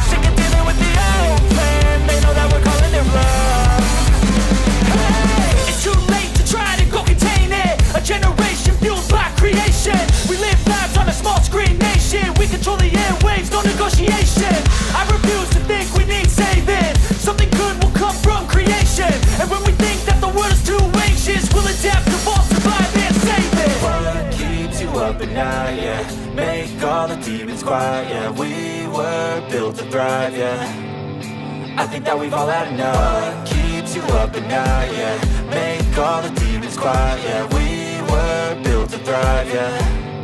Sick of dealing with the old plan. They know that we're calling it wrong. Hey, it's too late to try to go contain it. A generation fueled by creation. We live lives on a small screen nation. We control the airwaves, no negotiation. I up at night, yeah. Make all the demons quiet, yeah. We were built to thrive, yeah. I think that we've all had enough. What keeps you up at night, yeah. Make all the demons quiet, yeah. We were built to thrive, yeah.